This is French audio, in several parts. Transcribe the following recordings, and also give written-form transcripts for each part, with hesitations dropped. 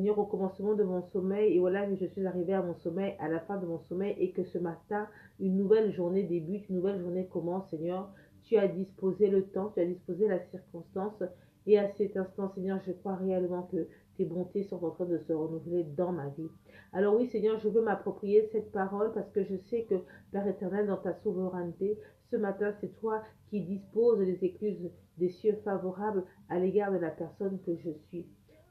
Seigneur, au commencement de mon sommeil, et voilà, je suis arrivée à mon sommeil, à la fin de mon sommeil, et que ce matin, une nouvelle journée débute, une nouvelle journée commence, Seigneur. Tu as disposé le temps, tu as disposé la circonstance, et à cet instant, Seigneur, je crois réellement que tes bontés sont en train de se renouveler dans ma vie. Alors oui, Seigneur, je veux m'approprier cette parole parce que je sais que, Père éternel, dans ta souveraineté, ce matin, c'est toi qui disposes des écluses des cieux favorables à l'égard de la personne que je suis.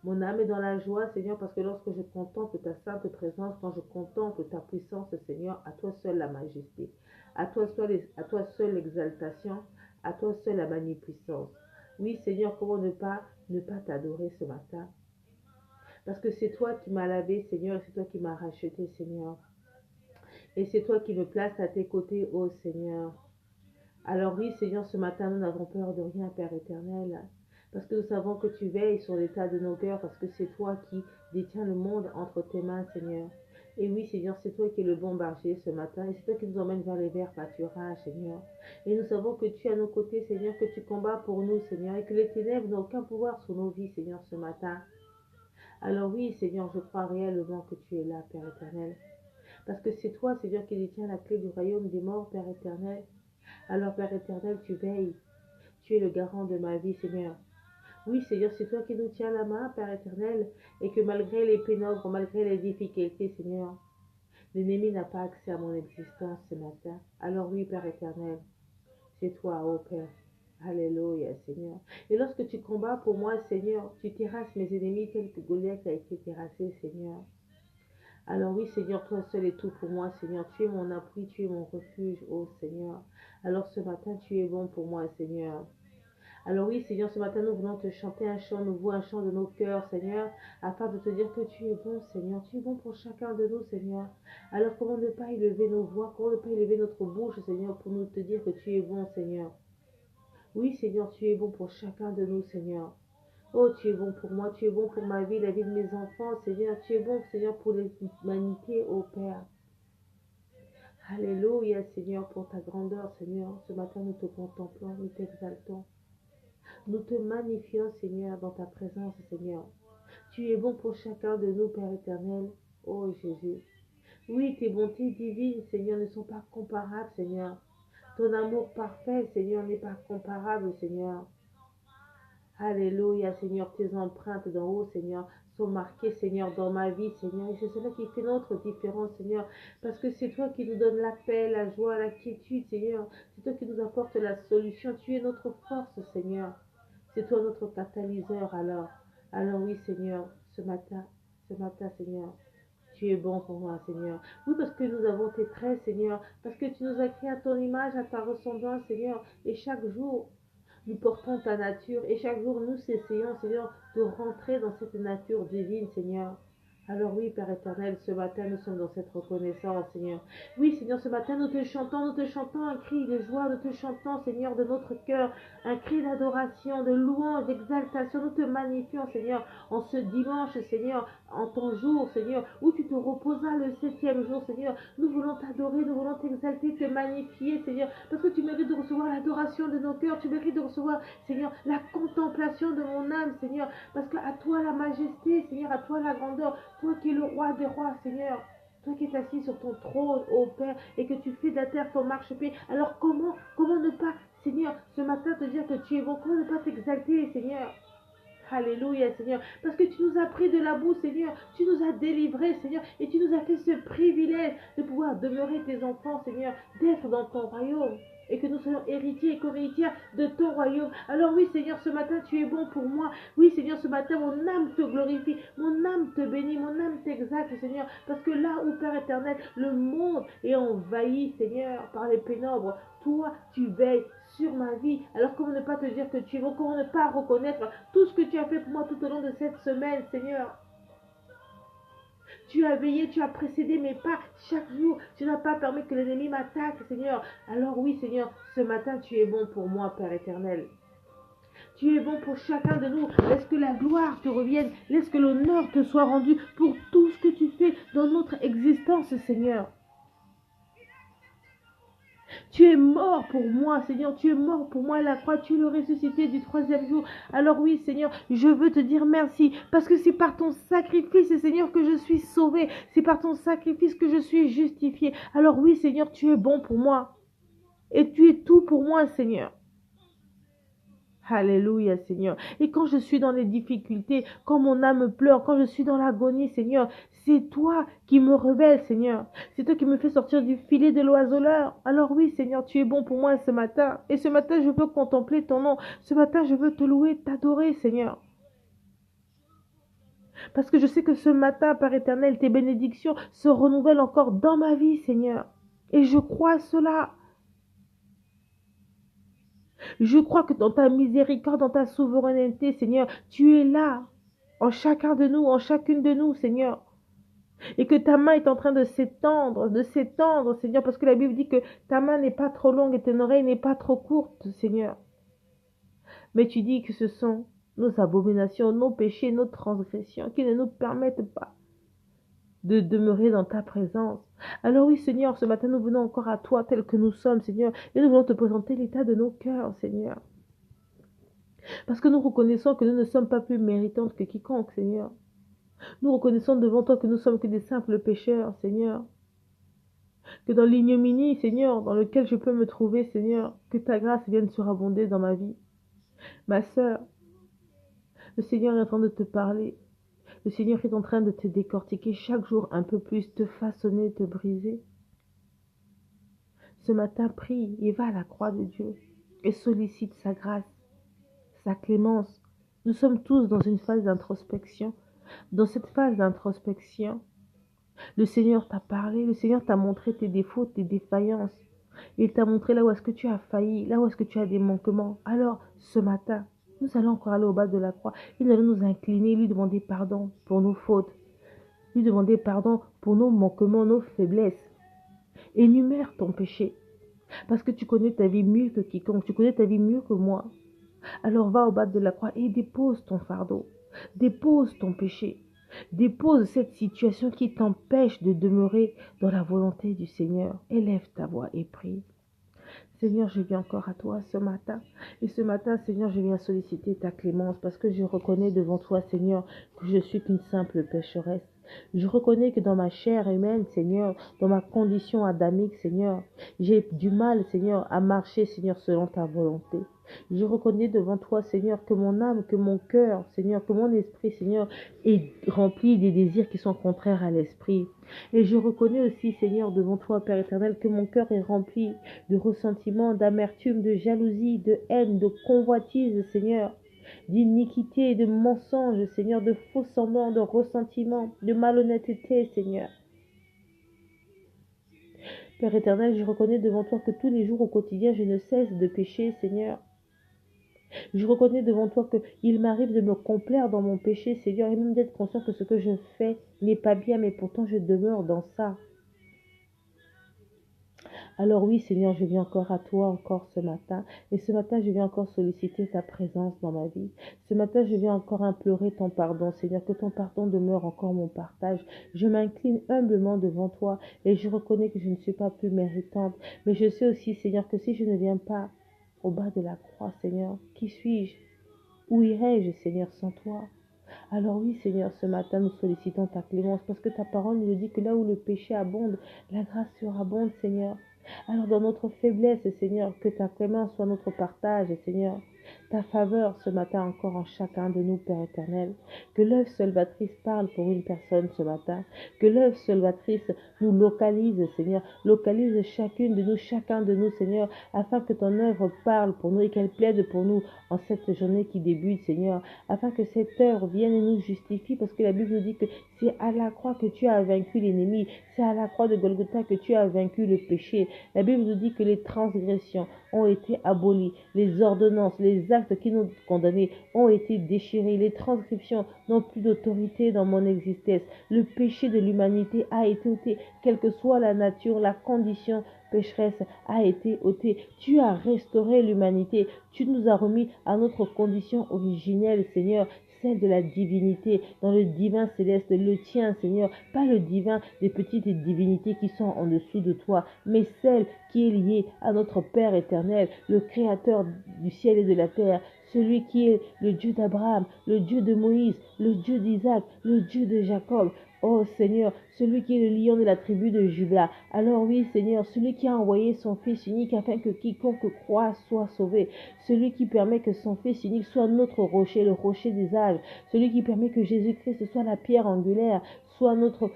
Mon âme est dans la joie, Seigneur, parce que lorsque je contemple ta sainte présence, quand je contemple ta puissance, Seigneur, à toi seul la majesté, à toi seul l'exaltation, à toi seul la magnificence. Oui, Seigneur, comment ne pas t'adorer ce matin? Parce que c'est toi qui m'as lavé, Seigneur, et c'est toi qui m'as racheté, Seigneur. Et c'est toi qui me places à tes côtés, ô Seigneur. Alors oui, Seigneur, ce matin, nous n'avons peur de rien, Père éternel. Parce que nous savons que tu veilles sur l'état de nos cœurs, parce que c'est toi qui détiens le monde entre tes mains, Seigneur. Et oui, Seigneur, c'est toi qui es le bon berger ce matin, et c'est toi qui nous emmène vers les verts pâturages, Seigneur. Et nous savons que tu es à nos côtés, Seigneur, que tu combats pour nous, Seigneur, et que les ténèbres n'ont aucun pouvoir sur nos vies, Seigneur, ce matin. Alors oui, Seigneur, je crois réellement que tu es là, Père éternel. Parce que c'est toi, Seigneur, qui détiens la clé du royaume des morts, Père éternel. Alors, Père éternel, tu veilles. Tu es le garant de ma vie, Seigneur. Oui, Seigneur, c'est toi qui nous tiens la main, Père éternel, et que malgré les pénombres, malgré les difficultés, Seigneur, l'ennemi n'a pas accès à mon existence ce matin. Alors oui, Père éternel, c'est toi, ô Père. Alléluia, Seigneur. Et lorsque tu combats pour moi, Seigneur, tu terrasses mes ennemis tel que Goliath a été terrassé, Seigneur. Alors oui, Seigneur, toi seul est tout pour moi, Seigneur. Tu es mon appui, tu es mon refuge, ô Seigneur. Alors ce matin, tu es bon pour moi, Seigneur. Alors oui, Seigneur, ce matin, nous voulons te chanter un chant nouveau, un chant de nos cœurs, Seigneur, afin de te dire que tu es bon, Seigneur. Tu es bon pour chacun de nous, Seigneur. Alors comment ne pas élever nos voix, comment ne pas élever notre bouche, Seigneur, pour nous te dire que tu es bon, Seigneur. Oui, Seigneur, tu es bon pour chacun de nous, Seigneur. Oh, tu es bon pour moi, tu es bon pour ma vie, la vie de mes enfants, Seigneur. Tu es bon, Seigneur, pour l'humanité, ô Père. Alléluia, Seigneur, pour ta grandeur, Seigneur. Ce matin, nous te contemplons, nous t'exaltons. Nous te magnifions, Seigneur, dans ta présence, Seigneur. Tu es bon pour chacun de nous, Père éternel. Oh, Jésus. Oui, tes bontés divines, Seigneur, ne sont pas comparables, Seigneur. Ton amour parfait, Seigneur, n'est pas comparable, Seigneur. Alléluia, Seigneur, tes empreintes d'en haut, Seigneur, sont marquées, Seigneur, dans ma vie, Seigneur. Et c'est cela qui fait notre différence, Seigneur. Parce que c'est toi qui nous donnes la paix, la joie, la quiétude, Seigneur. C'est toi qui nous apportes la solution. Tu es notre force, Seigneur. C'est toi notre catalyseur, alors. Alors oui, Seigneur, ce matin, Seigneur, tu es bon pour moi, Seigneur. Oui, parce que nous avons tes traits, Seigneur. Parce que tu nous as créé à ton image, à ta ressemblance, Seigneur. Et chaque jour, nous portons ta nature et chaque jour nous essayons, Seigneur, de rentrer dans cette nature divine, Seigneur. Alors oui, Père éternel, ce matin, nous sommes dans cette reconnaissance, Seigneur. Oui, Seigneur, ce matin, nous te chantons un cri de joie, nous te chantons, Seigneur, de notre cœur, un cri d'adoration, de louange, d'exaltation. Nous te magnifions, Seigneur, en ce dimanche, Seigneur, en ton jour, Seigneur, où tu te reposas le 7e jour, Seigneur. Nous voulons t'adorer, nous voulons t'exalter, te magnifier, Seigneur, parce que tu mérites de recevoir l'adoration de nos cœurs, tu mérites de recevoir, Seigneur, la contemplation de mon âme, Seigneur, parce qu'à toi la majesté, Seigneur, à toi la grandeur, toi qui es le roi des rois, Seigneur. Toi qui es assis sur ton trône, ô Père, et que tu fais de la terre ton marchepied. Alors comment ne pas, Seigneur, ce matin te dire que tu es bon? Comment ne pas t'exalter, Seigneur? Alléluia, Seigneur, parce que tu nous as pris de la boue, Seigneur, tu nous as délivrés, Seigneur, et tu nous as fait ce privilège de pouvoir demeurer tes enfants, Seigneur, d'être dans ton royaume, et que nous soyons héritiers et co-héritiers de ton royaume. Alors oui, Seigneur, ce matin, tu es bon pour moi. Oui, Seigneur, ce matin, mon âme te glorifie, mon âme te bénit, mon âme t'exalte, Seigneur, parce que là où, Père éternel, le monde est envahi, Seigneur, par les pénombres, toi, tu veilles sur ma vie. Alors comment ne pas te dire que tu es bon? Comment ne pas reconnaître tout ce que tu as fait pour moi tout au long de cette semaine, Seigneur? Tu as veillé, tu as précédé mes pas chaque jour. Tu n'as pas permis que l'ennemi m'attaque, Seigneur. Alors oui, Seigneur, ce matin, tu es bon pour moi, Père éternel. Tu es bon pour chacun de nous. Laisse que la gloire te revienne. Laisse que l'honneur te soit rendu pour tout ce que tu fais dans notre existence, Seigneur. Tu es mort pour moi, Seigneur. Tu es mort pour moi à la croix. Tu es le ressuscité du troisième jour. Alors oui, Seigneur, je veux te dire merci. Parce que c'est par ton sacrifice, Seigneur, que je suis sauvé. C'est par ton sacrifice que je suis justifié. Alors oui, Seigneur, tu es bon pour moi. Et tu es tout pour moi, Seigneur. Alléluia, Seigneur. Et quand je suis dans les difficultés, quand mon âme pleure, quand je suis dans l'agonie, Seigneur, c'est toi qui me révèles, Seigneur. C'est toi qui me fais sortir du filet de l'oiseleur. Alors oui, Seigneur, tu es bon pour moi ce matin. Et ce matin, je veux contempler ton nom. Ce matin, je veux te louer, t'adorer, Seigneur. Parce que je sais que ce matin, Père éternel, tes bénédictions se renouvellent encore dans ma vie, Seigneur. Et je crois à cela. Je crois que dans ta miséricorde, dans ta souveraineté, Seigneur, tu es là, en chacun de nous, en chacune de nous, Seigneur. Et que ta main est en train de s'étendre, Seigneur, parce que la Bible dit que ta main n'est pas trop longue et ton oreille n'est pas trop courte, Seigneur. Mais tu dis que ce sont nos abominations, nos péchés, nos transgressions qui ne nous permettent pas de demeurer dans ta présence. Alors oui, Seigneur, ce matin, nous venons encore à toi tel que nous sommes, Seigneur, et nous voulons te présenter l'état de nos cœurs, Seigneur. Parce que nous reconnaissons que nous ne sommes pas plus méritantes que quiconque, Seigneur. Nous reconnaissons devant toi que nous sommes que des simples pécheurs, Seigneur. Que dans l'ignominie, Seigneur, dans lequel je peux me trouver, Seigneur, que ta grâce vienne surabonder dans ma vie. Ma sœur, le Seigneur est en train de te parler. Le Seigneur est en train de te décortiquer chaque jour un peu plus, te façonner, te briser. Ce matin, prie et va à la croix de Dieu et sollicite sa grâce, sa clémence. Nous sommes tous dans une phase d'introspection. Dans cette phase d'introspection, le Seigneur t'a parlé, le Seigneur t'a montré tes défauts, tes défaillances. Il t'a montré là où est-ce que tu as failli, là où est-ce que tu as des manquements. Alors, ce matin, nous allons encore aller au bas de la croix. Et nous allons nous incliner, lui demander pardon pour nos fautes. Lui demander pardon pour nos manquements, nos faiblesses. Énumère ton péché. Parce que tu connais ta vie mieux que quiconque. Tu connais ta vie mieux que moi. Alors va au bas de la croix et dépose ton fardeau. Dépose ton péché. Dépose cette situation qui t'empêche de demeurer dans la volonté du Seigneur. Élève ta voix et prie. Seigneur, je viens encore à toi ce matin. Et ce matin, Seigneur, je viens solliciter ta clémence parce que je reconnais devant toi, Seigneur, que je suis qu'une simple pécheresse. Je reconnais que dans ma chair humaine, Seigneur, dans ma condition adamique, Seigneur, j'ai du mal, Seigneur, à marcher, Seigneur, selon ta volonté. Je reconnais devant toi, Seigneur, que mon âme, que mon cœur, Seigneur, que mon esprit, Seigneur, est rempli des désirs qui sont contraires à l'esprit. Et je reconnais aussi, Seigneur, devant toi, Père éternel, que mon cœur est rempli de ressentiment, d'amertume, de jalousie, de haine, de convoitise, Seigneur, d'iniquité, de mensonge, Seigneur, de faux semblants, de ressentiment, de malhonnêteté, Seigneur. Père éternel, je reconnais devant toi que tous les jours au quotidien, je ne cesse de pécher, Seigneur. Je reconnais devant toi qu'il m'arrive de me complaire dans mon péché, Seigneur, et même d'être conscient que ce que je fais n'est pas bien, mais pourtant je demeure dans ça. Alors oui, Seigneur, je viens encore à toi encore ce matin. Et ce matin, je viens encore solliciter ta présence dans ma vie. Ce matin, je viens encore implorer ton pardon, Seigneur, que ton pardon demeure encore mon partage. Je m'incline humblement devant toi et je reconnais que je ne suis pas plus méritante. Mais je sais aussi, Seigneur, que si je ne viens pas au bas de la croix, Seigneur, qui suis-je? Où irai-je, Seigneur, sans toi? Alors oui, Seigneur, ce matin, nous sollicitons ta clémence parce que ta parole nous dit que là où le péché abonde, la grâce surabonde, Seigneur. Alors dans notre faiblesse, Seigneur, que ta clémence soit notre partage, Seigneur. Ta faveur ce matin encore en chacun de nous, Père éternel. Que l'œuvre salvatrice parle pour une personne ce matin. Que l'œuvre salvatrice nous localise, Seigneur. Localise chacune de nous, chacun de nous, Seigneur, afin que ton œuvre parle pour nous et qu'elle plaide pour nous en cette journée qui débute, Seigneur. Afin que cette œuvre vienne et nous justifie, parce que la Bible nous dit que c'est à la croix que tu as vaincu l'ennemi. C'est à la croix de Golgotha que tu as vaincu le péché. La Bible nous dit que les transgressions ont été abolies, les ordonnances, les actes qui nous condamnaient ont été déchirés, les transcriptions n'ont plus d'autorité dans mon existence. Le péché de l'humanité a été ôté, quelle que soit la nature, la condition pécheresse a été ôtée. Tu as restauré l'humanité, tu nous as remis à notre condition originelle, Seigneur. celle de la divinité, dans le divin céleste, le tien, Seigneur, pas le divin des petites divinités qui sont en dessous de toi, mais celle qui est liée à notre Père éternel, le Créateur du ciel et de la terre, celui qui est le Dieu d'Abraham, le Dieu de Moïse, le Dieu d'Isaac, le Dieu de Jacob. Oh Seigneur, celui qui est le lion de la tribu de Juda. Alors oui Seigneur, celui qui a envoyé son Fils unique afin que quiconque croit soit sauvé. Celui qui permet que son Fils unique soit notre rocher, le rocher des âges. Celui qui permet que Jésus-Christ soit la pierre angulaire, soit notre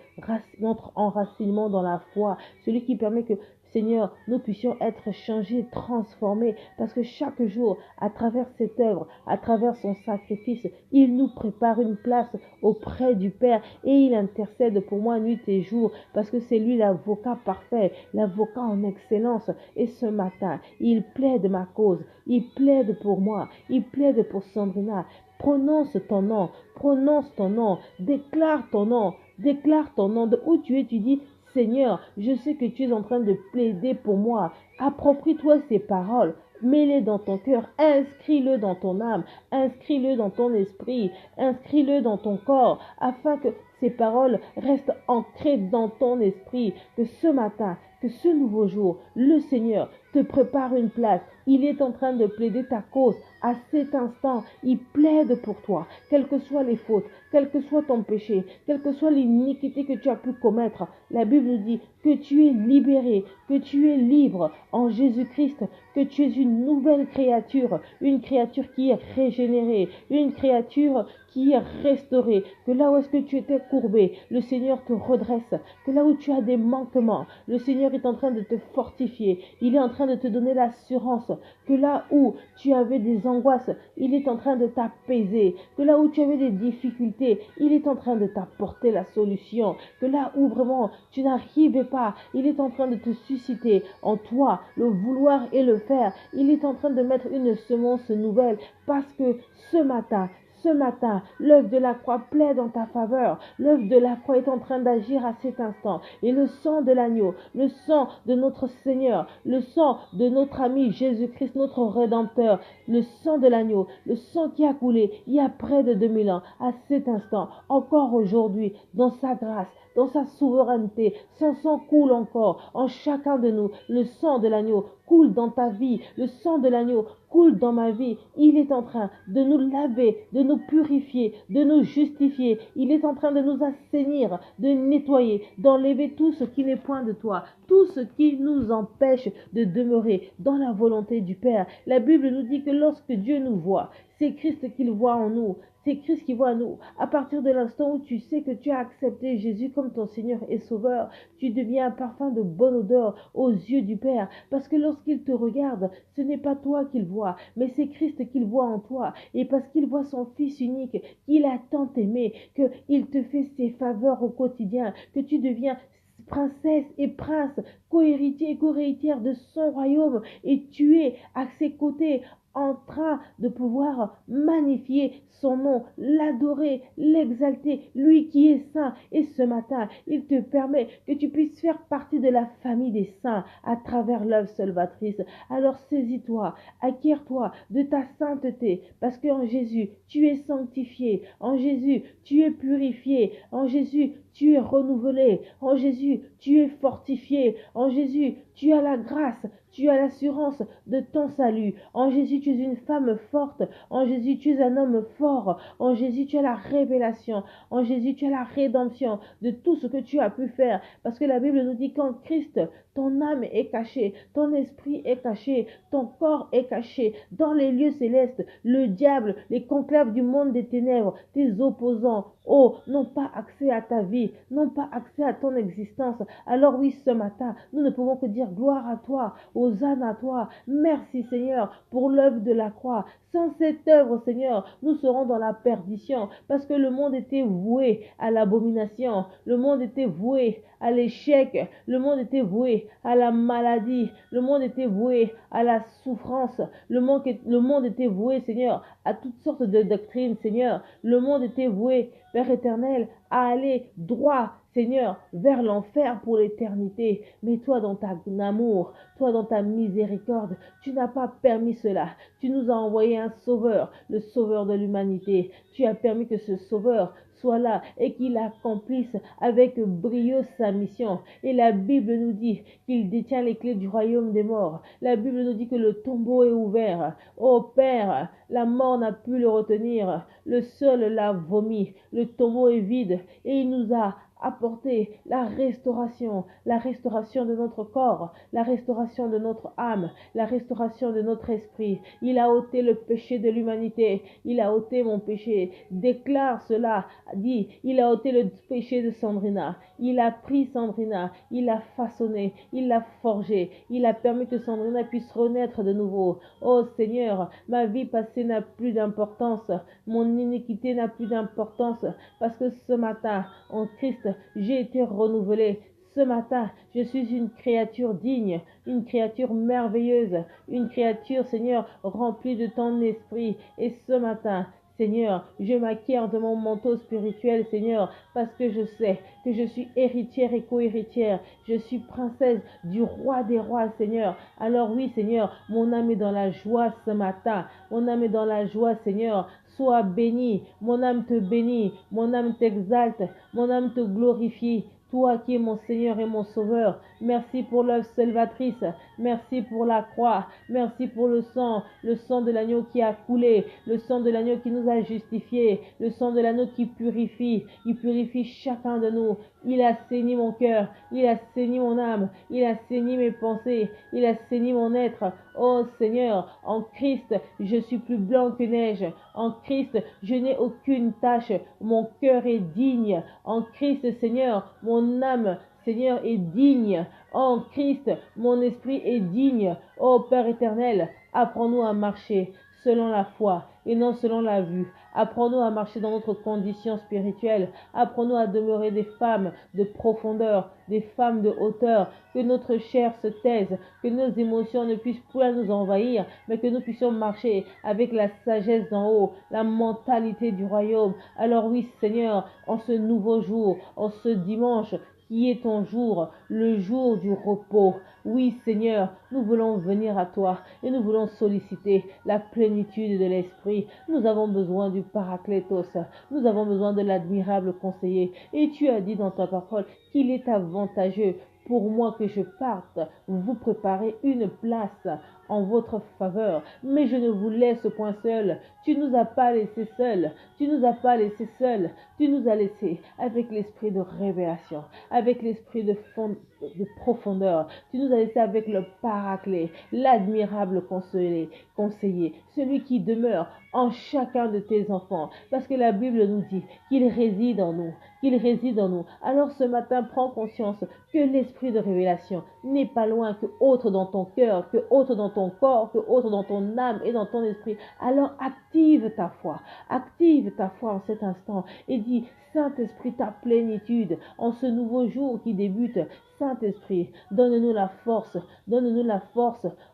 enracinement dans la foi. Celui qui permet que Seigneur, nous puissions être changés, transformés, parce que chaque jour, à travers cette œuvre, à travers son sacrifice, il nous prépare une place auprès du Père et il intercède pour moi nuit et jour, parce que c'est lui l'avocat parfait, l'avocat en excellence. Et ce matin, il plaide ma cause, il plaide pour moi, il plaide pour Sandrina. Prononce ton nom, déclare ton nom, de où tu es, tu dis, Seigneur, je sais que tu es en train de plaider pour moi. Approprie-toi ces paroles. Mets-les dans ton cœur, inscris-le dans ton âme, inscris-le dans ton esprit, inscris-le dans ton corps, afin que ces paroles restent ancrées dans ton esprit, que ce matin, que ce nouveau jour, le Seigneur te prépare une place. Il est en train de plaider ta cause. À cet instant, il plaide pour toi, quelles que soient les fautes, quel que soit ton péché, quelle que soit l'iniquité que tu as pu commettre. La Bible nous dit que tu es libéré, que tu es libre en Jésus-Christ, que tu es une nouvelle créature, une créature qui est régénérée, une créature qui est restaurée, que là où est-ce que tu étais courbé, le Seigneur te redresse, que là où tu as des manquements, le Seigneur est en train de te fortifier, il est en train de te donner l'assurance, que là où tu avais des angoisses, il est en train de t'apaiser, que là où tu avais des difficultés, il est en train de t'apporter la solution, que là où vraiment tu n'arrivais pas, il est en train de te susciter en toi le vouloir et le faire, il est en train de mettre une semence nouvelle, parce que ce matin, l'œuvre de la croix plaide en ta faveur. L'œuvre de la croix est en train d'agir à cet instant. Et le sang de l'agneau, le sang de notre Seigneur, le sang de notre ami Jésus-Christ, notre Rédempteur, le sang de l'agneau, le sang qui a coulé il y a près de 2000 ans, à cet instant, encore aujourd'hui, dans sa grâce, dans sa souveraineté, son sang coule encore en chacun de nous. Le sang de l'agneau coule dans ta vie, le sang de l'agneau coule dans ma vie. Il est en train de nous laver, de nous purifier, de nous justifier. Il est en train de nous assainir, de nettoyer, d'enlever tout ce qui n'est point de toi, tout ce qui nous empêche de demeurer dans la volonté du Père. La Bible nous dit que lorsque Dieu nous voit, c'est Christ qu'il voit en nous. C'est Christ qui voit en nous. À partir de l'instant où tu sais que tu as accepté Jésus comme ton Seigneur et Sauveur, tu deviens un parfum de bonne odeur aux yeux du Père. Parce que lorsqu'il te regarde, ce n'est pas toi qu'il voit, mais c'est Christ qu'il voit en toi. Et parce qu'il voit son Fils unique, qu'il a tant aimé, qu'il te fait ses faveurs au quotidien, que tu deviens princesse et prince, co-héritier et co-héritière de son royaume, et tu es à ses côtés en train de pouvoir magnifier son nom, l'adorer, l'exalter, lui qui est saint. Et ce matin, il te permet que tu puisses faire partie de la famille des saints à travers l'œuvre salvatrice. Alors saisis-toi, acquiers-toi de ta sainteté, parce qu'en Jésus, tu es sanctifié, en Jésus, tu es purifié, en Jésus, tu es renouvelé, en Jésus, tu es fortifié, en Jésus, tu as la grâce, tu as l'assurance de ton salut. En Jésus, tu es une femme forte. En Jésus, tu es un homme fort. En Jésus, tu as la révélation. En Jésus, tu as la rédemption de tout ce que tu as pu faire. Parce que la Bible nous dit qu'en Christ, ton âme est cachée, ton esprit est caché, ton corps est caché dans les lieux célestes. Le diable, les conclaves du monde des ténèbres, tes opposants, n'ont pas accès à ta vie, n'ont pas accès à ton existence. Alors oui, ce matin, nous ne pouvons que dire gloire à toi, hosanna à toi. Merci Seigneur pour l'œuvre de la croix. Sans cette œuvre, Seigneur, nous serons dans la perdition, parce que le monde était voué à l'abomination, le monde était voué à l'échec, le monde était voué à la maladie, le monde était voué à la souffrance, le monde était voué, Seigneur, à toutes sortes de doctrines, Seigneur. Le monde était voué, Père éternel, à aller droit, Seigneur, vers l'enfer pour l'éternité. Mais toi, dans ton amour, toi, dans ta miséricorde, tu n'as pas permis cela. Tu nous as envoyé un sauveur, le sauveur de l'humanité. Tu as permis que ce sauveur soit là et qu'il accomplisse avec brio sa mission. Et la Bible nous dit qu'il détient les clés du royaume des morts. La Bible nous dit que le tombeau est ouvert. Ô Père, la mort n'a pu le retenir. Le sol l'a vomi. Le tombeau est vide et il nous a apporter la restauration de notre corps, la restauration de notre âme, la restauration de notre esprit. Il a ôté le péché de l'humanité, il a ôté mon péché. Déclare cela, dit, il a ôté le péché de Sandrina, il a pris Sandrina, il l'a façonné, il l'a forgé, il a permis que Sandrina puisse renaître de nouveau. Oh Seigneur, ma vie passée n'a plus d'importance, mon iniquité n'a plus d'importance, parce que ce matin, en Christ, j'ai été renouvelé. Ce matin, je suis une créature digne, une créature merveilleuse, une créature, Seigneur, remplie de ton esprit. Et ce matin, Seigneur, je m'acquiers de mon manteau spirituel, Seigneur, parce que je sais que je suis héritière et co-héritière. Je suis princesse du roi des rois, Seigneur. Alors oui, Seigneur, mon âme est dans la joie ce matin. Mon âme est dans la joie, Seigneur. Sois béni, mon âme te bénit, mon âme t'exalte, mon âme te glorifie. Toi qui es mon Seigneur et mon Sauveur, merci pour l'œuvre salvatrice, merci pour la croix, merci pour le sang de l'agneau qui a coulé, le sang de l'agneau qui nous a justifiés, le sang de l'agneau qui purifie, il purifie chacun de nous. Il a saigné mon cœur, il a saigné mon âme, il a saigné mes pensées, il a saigné mon être. Oh Seigneur, en Christ, je suis plus blanc que neige. En Christ, je n'ai aucune tache. Mon cœur est digne. En Christ, Seigneur, mon âme, Seigneur, est digne. En Christ, mon esprit est digne. Ô Père éternel, apprends-nous à marcher selon la foi et non selon la vue. Apprends-nous à marcher dans notre condition spirituelle. Apprends-nous à demeurer des femmes de profondeur, des femmes de hauteur. Que notre chair se taise, que nos émotions ne puissent point nous envahir, mais que nous puissions marcher avec la sagesse d'en haut, la mentalité du royaume. Alors oui, Seigneur, en ce nouveau jour, en ce dimanche, qui est ton jour, le jour du repos. Oui, Seigneur, nous voulons venir à toi et nous voulons solliciter la plénitude de l'Esprit. Nous avons besoin du Paraclétos, nous avons besoin de l'admirable conseiller. Et tu as dit dans ta parole qu'il est avantageux pour moi que je parte, vous préparez une place en votre faveur. Mais je ne vous laisse point seul. Tu nous as pas laissés seuls. Tu nous as pas laissés seuls. Tu nous as laissés avec l'esprit de révélation, avec l'esprit de profondeur. Tu nous as laissés avec le Paraclet, l'admirable conseiller, celui qui demeure en chacun de tes enfants. Parce que la Bible nous dit qu'il réside en nous, qu'il réside en nous. Alors ce matin, prends conscience que l'esprit de révélation n'est pas loin, que autre dans ton cœur, que autre dans ton corps, que autre dans ton âme et dans ton esprit. Alors active ta foi en cet instant et dis, Saint-Esprit, ta plénitude en ce nouveau jour qui débute. Saint-Esprit, donne-nous la force,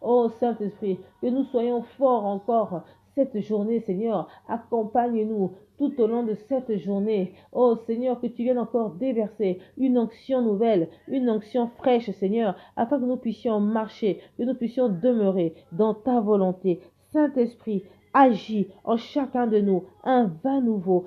oh Saint-Esprit, que nous soyons forts encore cette journée, Seigneur. Accompagne-nous tout au long de cette journée. Oh Seigneur, que tu viennes encore déverser une onction nouvelle, une onction fraîche, Seigneur, afin que nous puissions marcher, que nous puissions demeurer dans ta volonté. Saint-Esprit, agis en chacun de nous, un vin nouveau,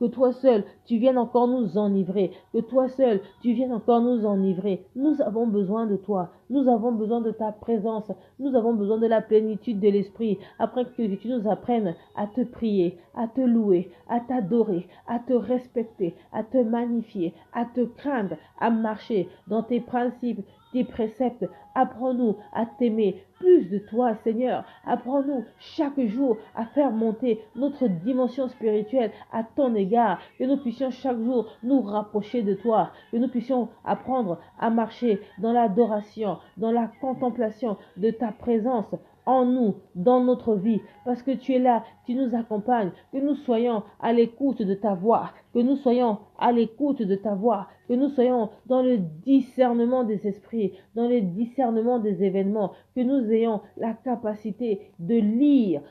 que toi seul, tu viennes encore nous enivrer, que toi seul, tu viennes encore nous enivrer. Nous avons besoin de toi, nous avons besoin de ta présence, nous avons besoin de la plénitude de l'Esprit, après que tu nous apprennes à te prier, à te louer, à t'adorer, à te respecter, à te magnifier, à te craindre, à marcher dans tes principes, tes préceptes. Apprends-nous à t'aimer plus de toi, Seigneur. Apprends-nous chaque jour à faire monter notre dimension spirituelle à ton égard, que nous puissions chaque jour nous rapprocher de toi, que nous puissions apprendre à marcher dans l'adoration, dans la contemplation de ta présence en nous, dans notre vie, parce que tu es là, tu nous accompagnes, que nous soyons à l'écoute de ta voix, que nous soyons à l'écoute de ta voix, que nous soyons dans le discernement des esprits, dans le discernement des événements, que nous ayons la capacité de lire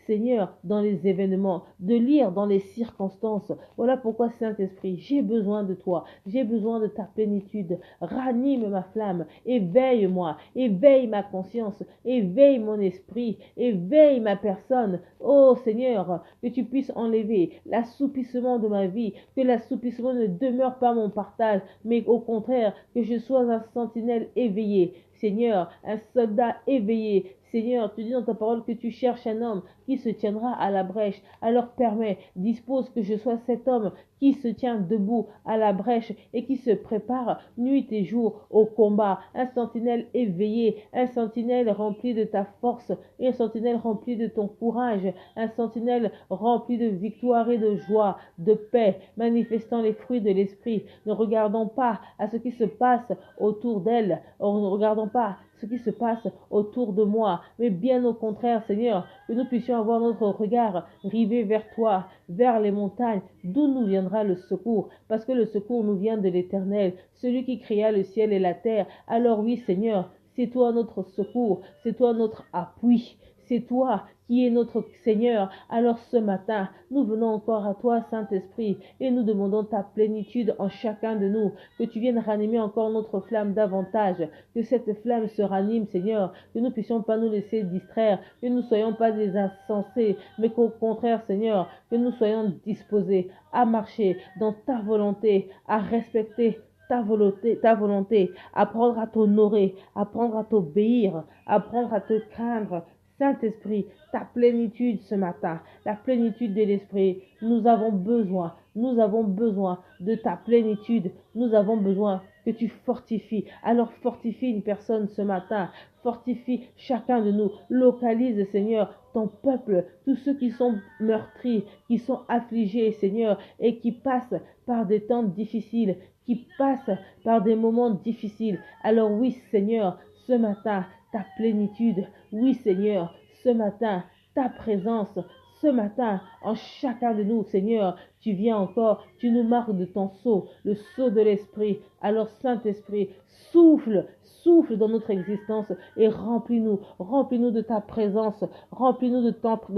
Seigneur, dans les événements, de lire dans les circonstances. Voilà pourquoi, Saint-Esprit, j'ai besoin de toi, j'ai besoin de ta plénitude. Ranime ma flamme, éveille-moi, éveille ma conscience, éveille mon esprit, éveille ma personne. Oh Seigneur, que tu puisses enlever l'assoupissement de ma vie, que l'assoupissement ne demeure pas mon partage, mais au contraire, que je sois un sentinelle éveillé. Seigneur, un soldat éveillé. Seigneur, tu dis dans ta parole que tu cherches un homme qui se tiendra à la brèche. Alors permets, dispose que je sois cet homme qui se tient debout à la brèche et qui se prépare nuit et jour au combat. Un sentinelle éveillé, un sentinelle rempli de ta force, et un sentinelle rempli de ton courage, un sentinelle rempli de victoire et de joie, de paix, manifestant les fruits de l'esprit. Ne regardons pas à ce qui se passe autour d'elle, ne regardons pas ce qui se passe autour de moi, mais bien au contraire, Seigneur, que nous puissions avoir notre regard rivé vers toi, vers les montagnes, d'où nous viendra le secours, parce que le secours nous vient de l'Éternel, celui qui créa le ciel et la terre. Alors oui, Seigneur, c'est toi notre secours, c'est toi notre appui, c'est toi qui es notre Seigneur. Alors ce matin, nous venons encore à toi, Saint-Esprit, et nous demandons ta plénitude en chacun de nous, que tu viennes ranimer encore notre flamme davantage, que cette flamme se ranime, Seigneur, que nous ne puissions pas nous laisser distraire, que nous ne soyons pas des insensés, mais qu'au contraire, Seigneur, que nous soyons disposés à marcher dans ta volonté, à respecter ta volonté, apprendre à t'honorer, apprendre à t'obéir, apprendre à te craindre. Saint-Esprit, ta plénitude ce matin, la plénitude de l'Esprit, nous avons besoin de ta plénitude, nous avons besoin que tu fortifies. Alors fortifie une personne ce matin, fortifie chacun de nous, localise Seigneur ton peuple, tous ceux qui sont meurtris, qui sont affligés Seigneur, et qui passent par des temps difficiles, qui passent par des moments difficiles. Alors oui Seigneur, ce matin, ta plénitude, oui Seigneur, ce matin, ta présence, ce matin, en chacun de nous, Seigneur, tu viens encore, tu nous marques de ton sceau, le sceau de l'Esprit. Alors Saint-Esprit, souffle, souffle dans notre existence et remplis-nous de ta présence, remplis-nous de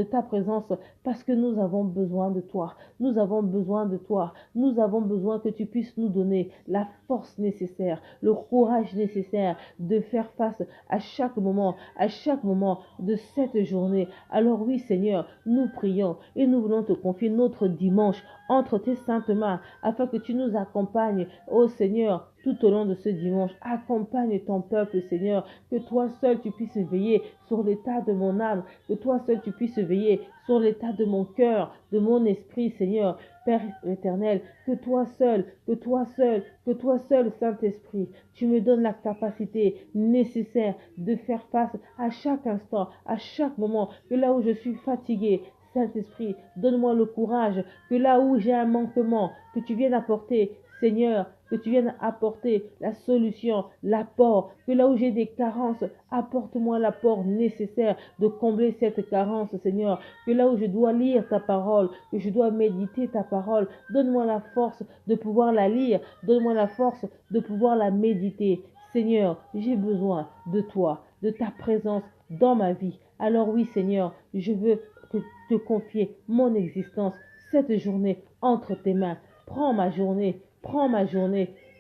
ta présence, parce que nous avons besoin de toi, nous avons besoin de toi, nous avons besoin que tu puisses nous donner la force nécessaire, le courage nécessaire de faire face à chaque moment de cette journée. Alors oui Seigneur, nous prions et nous voulons te confier notre dimanche entre tes saintes mains, afin que tu nous accompagnes, ô Seigneur, tout au long de ce dimanche. Accompagne ton peuple, Seigneur, que toi seul tu puisses veiller sur l'état de mon âme, que toi seul tu puisses veiller sur l'état de mon cœur, de mon esprit, Seigneur. Père éternel, que toi seul, Saint-Esprit, tu me donnes la capacité nécessaire de faire face à chaque instant, à chaque moment, que là où je suis fatigué, Saint-Esprit, donne-moi le courage, que là où j'ai un manquement, que tu viennes apporter, Seigneur, que tu viennes apporter la solution, l'apport, que là où j'ai des carences, apporte-moi l'apport nécessaire de combler cette carence, Seigneur, que là où je dois lire ta parole, que je dois méditer ta parole, donne-moi la force de pouvoir la lire, donne-moi la force de pouvoir la méditer. Seigneur, j'ai besoin de toi, de ta présence dans ma vie. Alors oui, Seigneur, je veux te confier mon existence, cette journée entre tes mains. Prends ma journée,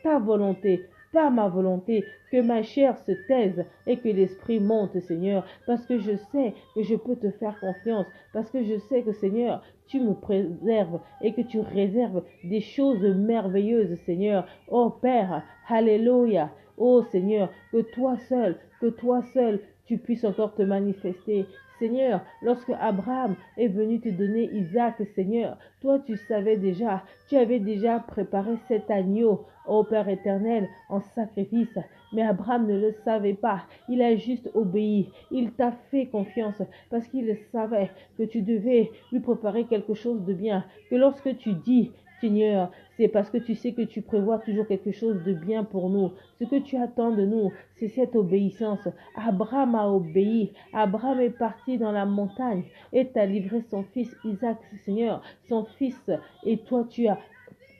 ta volonté, pas ma volonté, que ma chair se taise et que l'esprit monte, Seigneur, parce que je sais que je peux te faire confiance, parce que je sais que, Seigneur, tu me préserves et que tu réserves des choses merveilleuses, Seigneur. Oh Père, alléluia. Oh Seigneur, que toi seul, tu puisses encore te manifester. Seigneur, lorsque Abraham est venu te donner Isaac, Seigneur, toi tu savais déjà, tu avais déjà préparé cet agneau, ô Père éternel, en sacrifice. Mais Abraham ne le savait pas, il a juste obéi, il t'a fait confiance parce qu'il savait que tu devais lui préparer quelque chose de bien, que lorsque tu dis, Seigneur, c'est parce que tu sais que tu prévois toujours quelque chose de bien pour nous. Ce que tu attends de nous, c'est cette obéissance. Abraham a obéi. Abraham est parti dans la montagne et t'a livré son fils Isaac, Seigneur, son fils. Et toi, tu as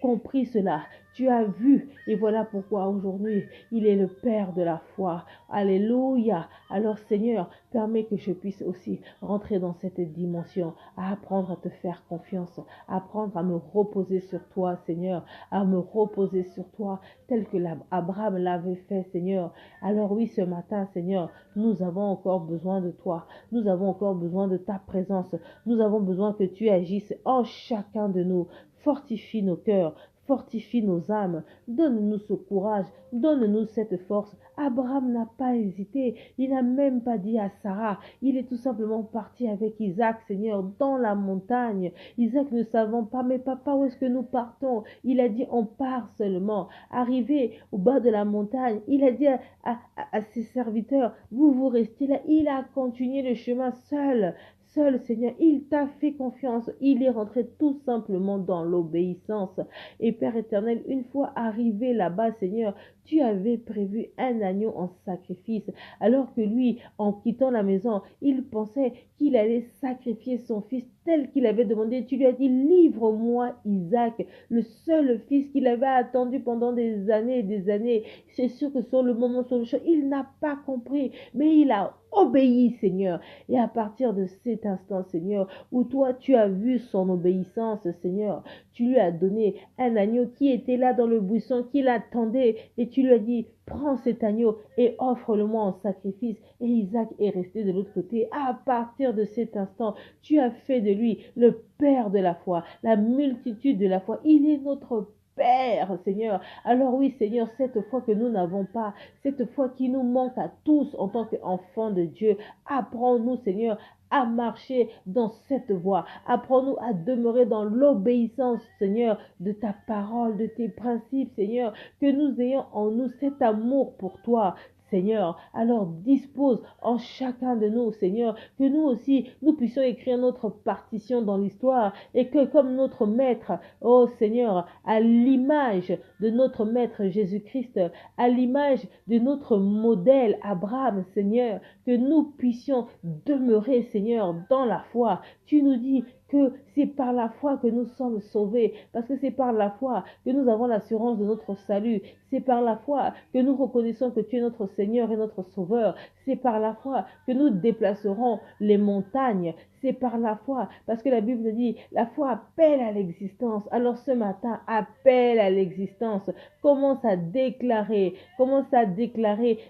compris cela. Tu as vu. Et voilà pourquoi aujourd'hui, il est le Père de la foi. Alléluia. Alors Seigneur, permets que je puisse aussi rentrer dans cette dimension, à apprendre à te faire confiance, à apprendre à me reposer sur toi, Seigneur, à me reposer sur toi, tel que Abraham l'avait fait, Seigneur. Alors oui, ce matin, Seigneur, nous avons encore besoin de toi. Nous avons encore besoin de ta présence. Nous avons besoin que tu agisses en chacun de nous. Fortifie nos cœurs, fortifie nos âmes. Donne-nous ce courage, donne-nous cette force. Abraham n'a pas hésité. Il n'a même pas dit à Sarah. Il est tout simplement parti avec Isaac, Seigneur, dans la montagne. Isaac ne savant pas, mais papa, où est-ce que nous partons? Il a dit, on part seulement. Arrivé au bas de la montagne, il a dit à ses serviteurs, vous restez là. Il a continué le chemin seul. Seul, Seigneur, il t'a fait confiance. Il est rentré tout simplement dans l'obéissance. Et Père éternel, une fois arrivé là-bas, Seigneur, tu avais prévu un agneau en sacrifice. Alors que lui, en quittant la maison, il pensait qu'il allait sacrifier son fils tel qu'il avait demandé. Tu lui as dit, livre-moi Isaac, le seul fils qu'il avait attendu pendant des années et des années. C'est sûr que sur le moment, sur le champ, il n'a pas compris, mais il a obéi, Seigneur. Et à partir de cet instant, Seigneur, où toi, tu as vu son obéissance, Seigneur, tu lui as donné un agneau qui était là dans le buisson, qui l'attendait, et tu lui as dit, prends cet agneau et offre-le-moi en sacrifice. Et Isaac est resté de l'autre côté. À partir de cet instant, tu as fait de lui le Père de la foi, la multitude de la foi. Il est notre Père, Seigneur. Alors oui, Seigneur, cette foi que nous n'avons pas, cette foi qui nous manque à tous en tant qu'enfants de Dieu, apprends-nous, Seigneur, à marcher dans cette voie. Apprends-nous à demeurer dans l'obéissance, Seigneur, de ta parole, de tes principes, Seigneur, que nous ayons en nous cet amour pour toi, Seigneur. Alors dispose en chacun de nous, Seigneur, que nous aussi, nous puissions écrire notre partition dans l'histoire et que comme notre Maître, oh Seigneur, à l'image de notre Maître Jésus-Christ, à l'image de notre modèle Abraham, Seigneur, que nous puissions demeurer, Seigneur, dans la foi. Tu nous dis que c'est par la foi que nous sommes sauvés, parce que c'est par la foi que nous avons l'assurance de notre salut, c'est par la foi que nous reconnaissons que tu es notre Seigneur et notre Sauveur, c'est par la foi que nous déplacerons les montagnes, c'est par la foi, parce que la Bible dit, la foi appelle à l'existence. Alors ce matin, appelle à l'existence, commence à déclarer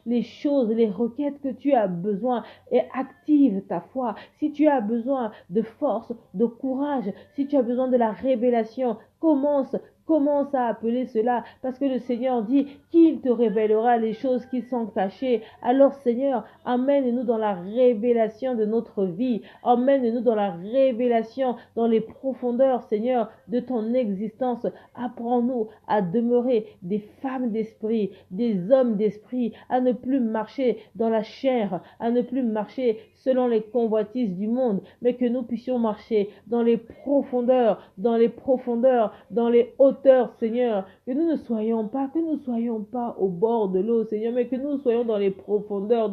les choses, les requêtes que tu as besoin et active ta foi. Si tu as besoin de force, de courage, si tu as besoin de la révélation, Commence à appeler cela, parce que le Seigneur dit qu'il te révélera les choses qui sont cachées. Alors Seigneur, amène-nous dans la révélation de notre vie. Emmène-nous dans la révélation, dans les profondeurs, Seigneur, de ton existence. Apprends-nous à demeurer des femmes d'esprit, des hommes d'esprit, à ne plus marcher dans la chair, à ne plus marcher selon les convoitises du monde, mais que nous puissions marcher dans les profondeurs, dans les hauteurs, Seigneur, que nous ne soyons pas au bord de l'eau, Seigneur, mais que nous soyons dans les profondeurs,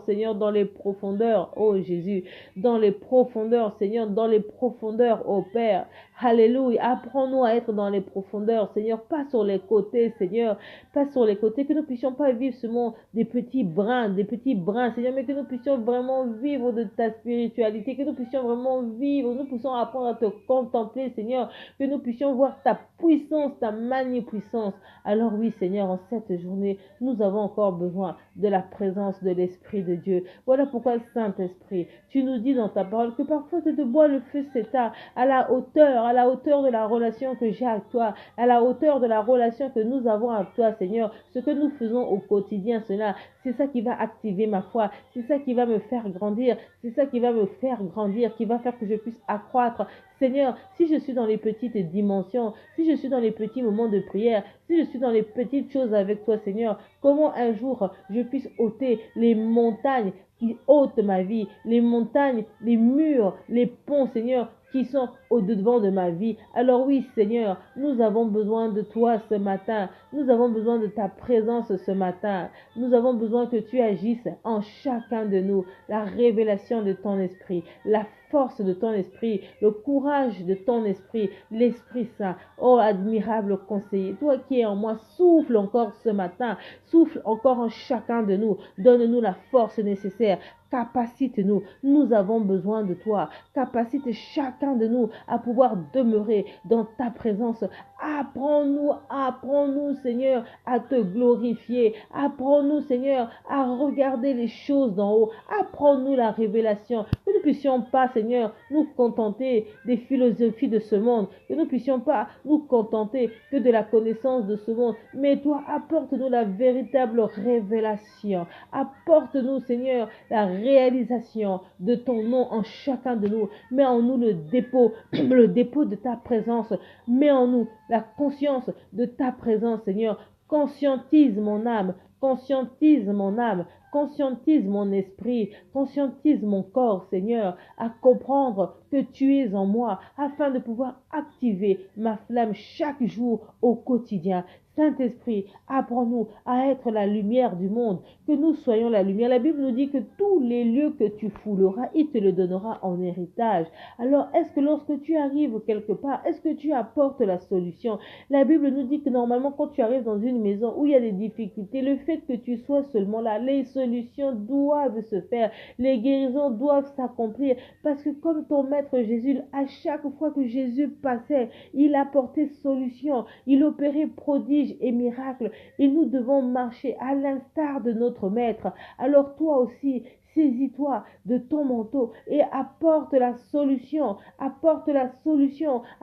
Seigneur, dans les profondeurs, oh Jésus, dans les profondeurs, Seigneur, dans les profondeurs, oh Père. Alléluia. Apprends-nous à être dans les profondeurs, Seigneur, pas sur les côtés, Seigneur, pas sur les côtés, que nous puissions pas vivre ce monde des petits brins, Seigneur, mais que nous puissions vraiment vivre de ta spiritualité, que nous puissions vraiment vivre, nous puissions apprendre à te contempler, Seigneur, que nous puissions voir ta puissance, ta magnificence. Alors oui, Seigneur, en cette journée, nous avons encore besoin de la présence de l'Esprit de Dieu. Voilà pourquoi, Saint-Esprit, tu nous dis dans ta parole que parfois tu te bois le feu s'éteint à la hauteur de la relation que j'ai avec toi, à la hauteur de la relation que nous avons avec toi, Seigneur. Ce que nous faisons au quotidien, cela, c'est ça qui va activer ma foi, c'est ça qui va me faire grandir, c'est ça qui va me faire grandir, qui va faire que je puisse accroître. Seigneur, si je suis dans les petites dimensions, si je suis dans les petits moments de prière, si je suis dans les petites choses avec toi, Seigneur, comment un jour je puisse ôter les montagnes qui ôtent ma vie, les montagnes, les murs, les ponts, Seigneur, qui sont au-devant de ma vie. Alors oui, Seigneur, nous avons besoin de toi ce matin. Nous avons besoin de ta présence ce matin. Nous avons besoin que tu agisses en chacun de nous. La révélation de ton esprit, la force de ton esprit, le courage de ton esprit, l'Esprit Saint. Oh, admirable conseiller, toi qui es en moi, souffle encore ce matin, souffle encore en chacun de nous, donne-nous la force nécessaire. Capacite-nous, nous avons besoin de toi. Capacite chacun de nous à pouvoir demeurer dans ta présence. Apprends-nous, Seigneur, à te glorifier. Apprends-nous, Seigneur, à regarder les choses d'en haut. Apprends-nous la révélation. Que nous ne puissions pas, Seigneur, nous contenter des philosophies de ce monde. Que nous ne puissions pas nous contenter que de la connaissance de ce monde. Mais toi, apporte-nous la véritable révélation. Apporte-nous, Seigneur, la réalisation de ton nom en chacun de nous. Mets en nous le dépôt de ta présence. Mets en nous la conscience de ta présence, Seigneur. Conscientise mon âme, conscientise mon âme, conscientise mon esprit, conscientise mon corps, Seigneur, à comprendre que tu es en moi, afin de pouvoir activer ma flamme chaque jour au quotidien. Saint-Esprit, apprends-nous à être la lumière du monde, que nous soyons la lumière. La Bible nous dit que tous les lieux que tu fouleras, il te le donnera en héritage. Alors, est-ce que lorsque tu arrives quelque part, est-ce que tu apportes la solution? La Bible nous dit que normalement, quand tu arrives dans une maison où il y a des difficultés, le fait que tu sois seulement là, les solutions doivent se faire, les guérisons doivent s'accomplir, parce que comme ton maître Jésus, à chaque fois que Jésus passait, il apportait solution, il opérait prodige et miracle, et nous devons marcher à l'instar de notre maître. Alors toi aussi, saisis-toi de ton manteau et apporte la solution à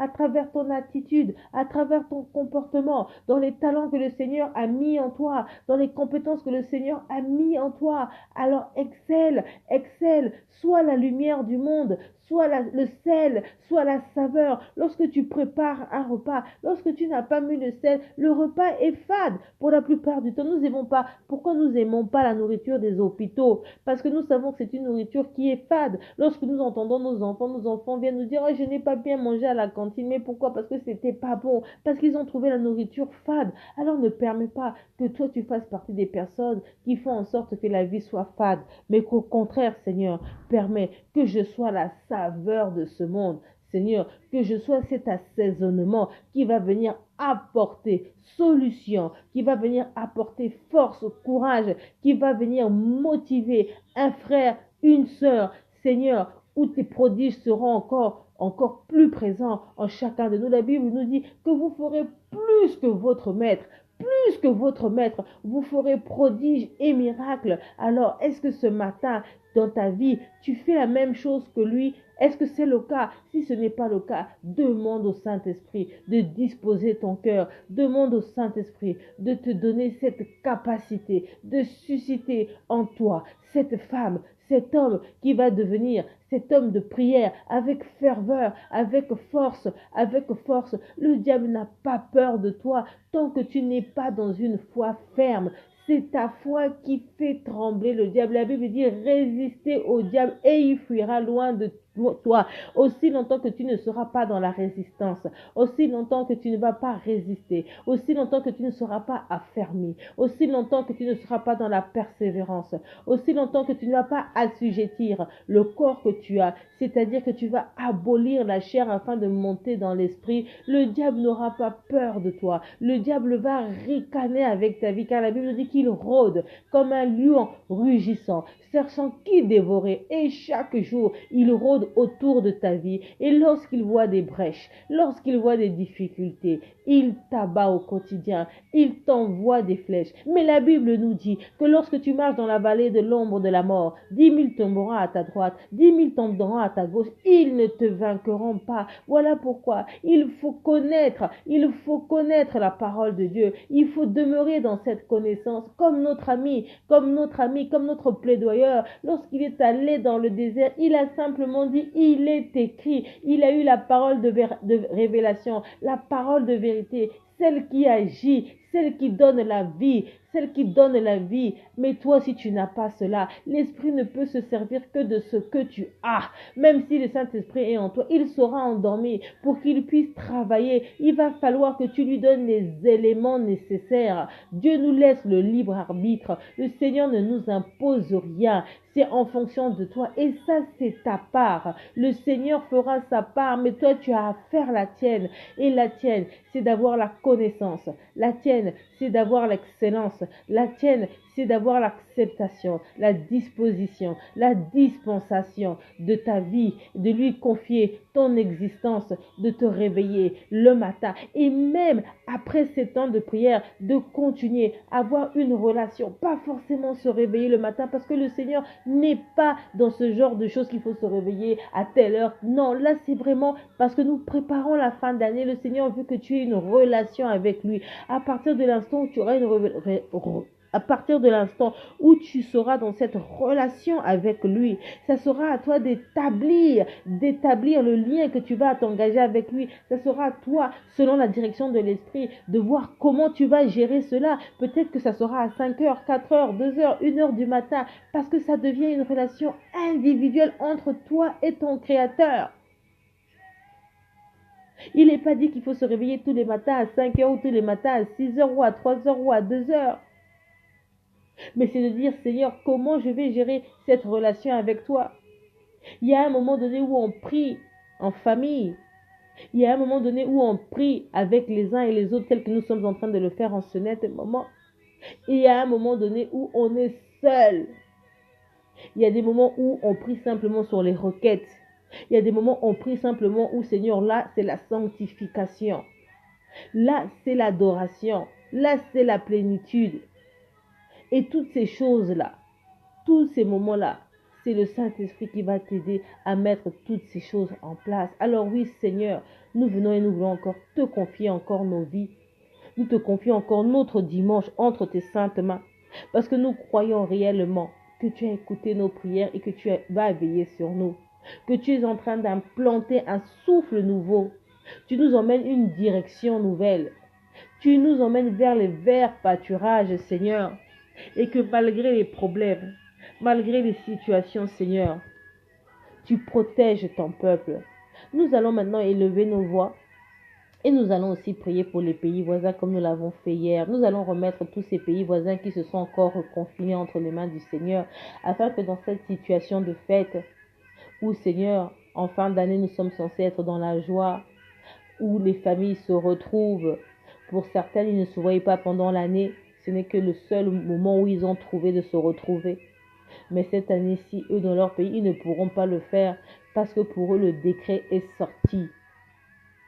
travers ton attitude, à travers ton comportement, dans les talents que le Seigneur a mis en toi, dans les compétences que le Seigneur a mis en toi. Alors excelle, sois la lumière du monde, sois le sel, sois la saveur. Lorsque tu prépares un repas, lorsque tu n'as pas mis le sel, le repas est fade. Pour la plupart du temps, nous n'aimons pas. Pourquoi nous n'aimons pas la nourriture des hôpitaux? Parce que nous savons que c'est une nourriture qui est fade. Lorsque nous entendons nos enfants viennent nous dire « Oh, je n'ai pas bien mangé à la cantine. » Mais pourquoi? Parce que c'était pas bon. Parce qu'ils ont trouvé la nourriture fade. Alors ne permets pas que toi tu fasses partie des personnes qui font en sorte que la vie soit fade. Mais qu'au contraire, Seigneur, permets que je sois la saveur de ce monde. Seigneur, que je sois cet assaisonnement qui va venir apporter solution, qui va venir apporter force, courage, qui va venir motiver un frère, une sœur. Seigneur, où tes prodiges seront encore plus présents en chacun de nous. La Bible nous dit que vous ferez plus que votre maître. Plus que votre maître, vous ferez prodiges et miracles. Alors, est-ce que ce matin, dans ta vie, tu fais la même chose que lui? Est-ce que c'est le cas? Si ce n'est pas le cas, demande au Saint-Esprit de disposer ton cœur. Demande au Saint-Esprit de te donner cette capacité, de susciter en toi cette femme, cet homme qui va devenir cet homme de prière avec ferveur, avec force, avec force. Le diable n'a pas peur de toi tant que tu n'es pas dans une foi ferme. C'est ta foi qui fait trembler le diable. La Bible dit résister au diable et il fuira loin de toi. Aussi longtemps que tu ne seras pas dans la résistance, aussi longtemps que tu ne vas pas résister, aussi longtemps que tu ne seras pas affermi, aussi longtemps que tu ne seras pas dans la persévérance, aussi longtemps que tu ne vas pas assujettir le corps que tu as, c'est-à-dire que tu vas abolir la chair afin de monter dans l'esprit, le diable n'aura pas peur de toi. Le diable va ricaner avec ta vie, car la Bible dit qu'il rôde comme un lion rugissant, cherchant qui dévorer, et chaque jour il rôde autour de ta vie, et lorsqu'il voit des brèches, lorsqu'il voit des difficultés, il t'abat au quotidien, il t'envoie des flèches. Mais la Bible nous dit que lorsque tu marches dans la vallée de l'ombre de la mort, 10 000 tomberont à ta droite, 10 000 tomberont à ta gauche, ils ne te vaincront pas. Voilà pourquoi il faut connaître la parole de Dieu. Il faut demeurer dans cette connaissance, comme notre plaidoyeur. Lorsqu'il est allé dans le désert, il a simplement dit, il est écrit. Il a eu la parole de révélation, la parole de vérité. celle qui agit, celle qui donne la vie, celle qui donne la vie. Mais toi, si tu n'as pas cela, l'Esprit ne peut se servir que de ce que tu as. Même si le Saint-Esprit est en toi, il sera endormi pour qu'il puisse travailler. Il va falloir que tu lui donnes les éléments nécessaires. Dieu nous laisse le libre arbitre. Le Seigneur ne nous impose rien. C'est en fonction de toi. Et ça, c'est ta part. Le Seigneur fera sa part, mais toi, tu as à faire la tienne. Et la tienne, c'est d'avoir la connaissance. La tienne, c'est d'avoir l'excellence. La tienne, c'est d'avoir l'acceptation, la disposition, la dispensation de ta vie, de lui confier ton existence, de te réveiller le matin et même après ces temps de prière, de continuer à avoir une relation, pas forcément se réveiller le matin parce que le Seigneur n'est pas dans ce genre de choses qu'il faut se réveiller à telle heure. Non, là c'est vraiment parce que nous préparons la fin d'année. Le Seigneur veut que tu aies une relation avec lui. À partir de l'instant où tu auras à partir de l'instant où tu seras dans cette relation avec lui, ça sera à toi d'établir le lien que tu vas t'engager avec lui. Ça sera à toi, selon la direction de l'Esprit, de voir comment tu vas gérer cela. Peut-être que ça sera à 5 heures, 4 heures, 2 heures, 1 heure du matin, parce que ça devient une relation individuelle entre toi et ton Créateur. Il n'est pas dit qu'il faut se réveiller tous les matins à 5 heures ou tous les matins à 6 heures ou à 3 heures ou à 2 heures. Mais c'est de dire, Seigneur, comment je vais gérer cette relation avec toi? Il y a un moment donné où on prie en famille. Il y a un moment donné où on prie avec les uns et les autres, tel que nous sommes en train de le faire en ce net moment. Et il y a un moment donné où on est seul. Il y a des moments où on prie simplement sur les requêtes. Il y a des moments où on prie simplement où, Seigneur, là, c'est la sanctification. Là, c'est l'adoration. Là, c'est la plénitude. Et toutes ces choses-là, tous ces moments-là, c'est le Saint-Esprit qui va t'aider à mettre toutes ces choses en place. Alors oui, Seigneur, nous venons et nous voulons encore te confier encore nos vies. Nous te confions encore notre dimanche entre tes saintes mains. Parce que nous croyons réellement que tu as écouté nos prières et que tu vas veiller sur nous. Que tu es en train d'implanter un souffle nouveau. Tu nous emmènes une direction nouvelle. Tu nous emmènes vers les verts pâturages, Seigneur. Et que malgré les problèmes, malgré les situations, Seigneur, tu protèges ton peuple. Nous allons maintenant élever nos voix et nous allons aussi prier pour les pays voisins comme nous l'avons fait hier. Nous allons remettre tous ces pays voisins qui se sont encore confinés entre les mains du Seigneur, afin que dans cette situation de fête, où, Seigneur, en fin d'année, nous sommes censés être dans la joie, où les familles se retrouvent. Pour certaines, ils ne se voyaient pas pendant l'année. Ce n'est que le seul moment où ils ont trouvé de se retrouver. Mais cette année-ci, eux, dans leur pays, ils ne pourront pas le faire parce que pour eux, le décret est sorti.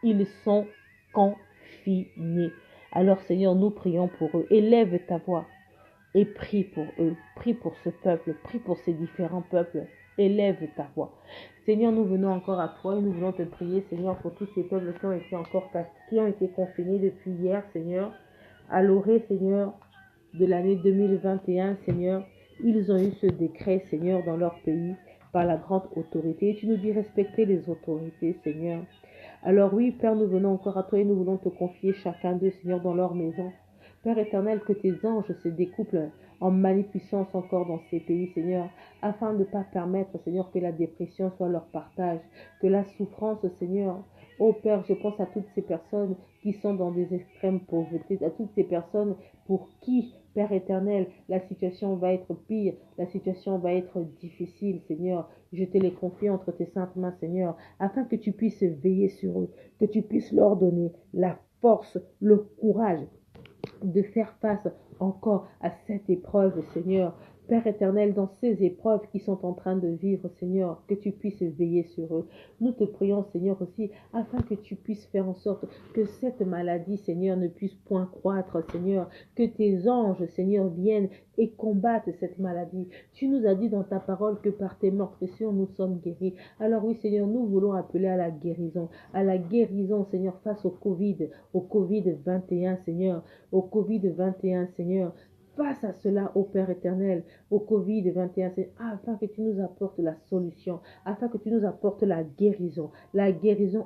Ils sont confinés. Alors, Seigneur, nous prions pour eux. Élève ta voix et prie pour eux. Prie pour ce peuple. Prie pour ces différents peuples. Élève ta voix. Seigneur, nous venons encore à toi et nous voulons te prier, Seigneur, pour tous ces peuples qui ont été confinés depuis hier, Seigneur. À l'orée, Seigneur, de l'année 2021, Seigneur, ils ont eu ce décret, Seigneur, dans leur pays, par la grande autorité. Et tu nous dis respecter les autorités, Seigneur. Alors oui, Père, nous venons encore à toi et nous voulons te confier chacun d'eux, Seigneur, dans leur maison. Père éternel, que tes anges se découplent en magnificence encore dans ces pays, Seigneur, afin de ne pas permettre, Seigneur, que la dépression soit leur partage, que la souffrance, Seigneur. Oh Père, je pense à toutes ces personnes qui sont dans des extrêmes pauvretés, à toutes ces personnes pour qui, Père éternel, la situation va être pire, la situation va être difficile, Seigneur. Je te les confie entre tes saintes mains, Seigneur, afin que tu puisses veiller sur eux, que tu puisses leur donner la force, le courage de faire face encore à cette épreuve, Seigneur. Père éternel, dans ces épreuves qui sont en train de vivre, Seigneur, que tu puisses veiller sur eux. Nous te prions, Seigneur, aussi, afin que tu puisses faire en sorte que cette maladie, Seigneur, ne puisse point croître, Seigneur. Que tes anges, Seigneur, viennent et combattent cette maladie. Tu nous as dit dans ta parole que par tes meurtrissures, nous sommes guéris. Alors oui, Seigneur, nous voulons appeler à la guérison, Seigneur, face au Covid-21, Seigneur, au Covid-21, Seigneur. Face à cela, ô Père éternel, au Covid-21, afin que tu nous apportes la solution, afin que tu nous apportes la guérison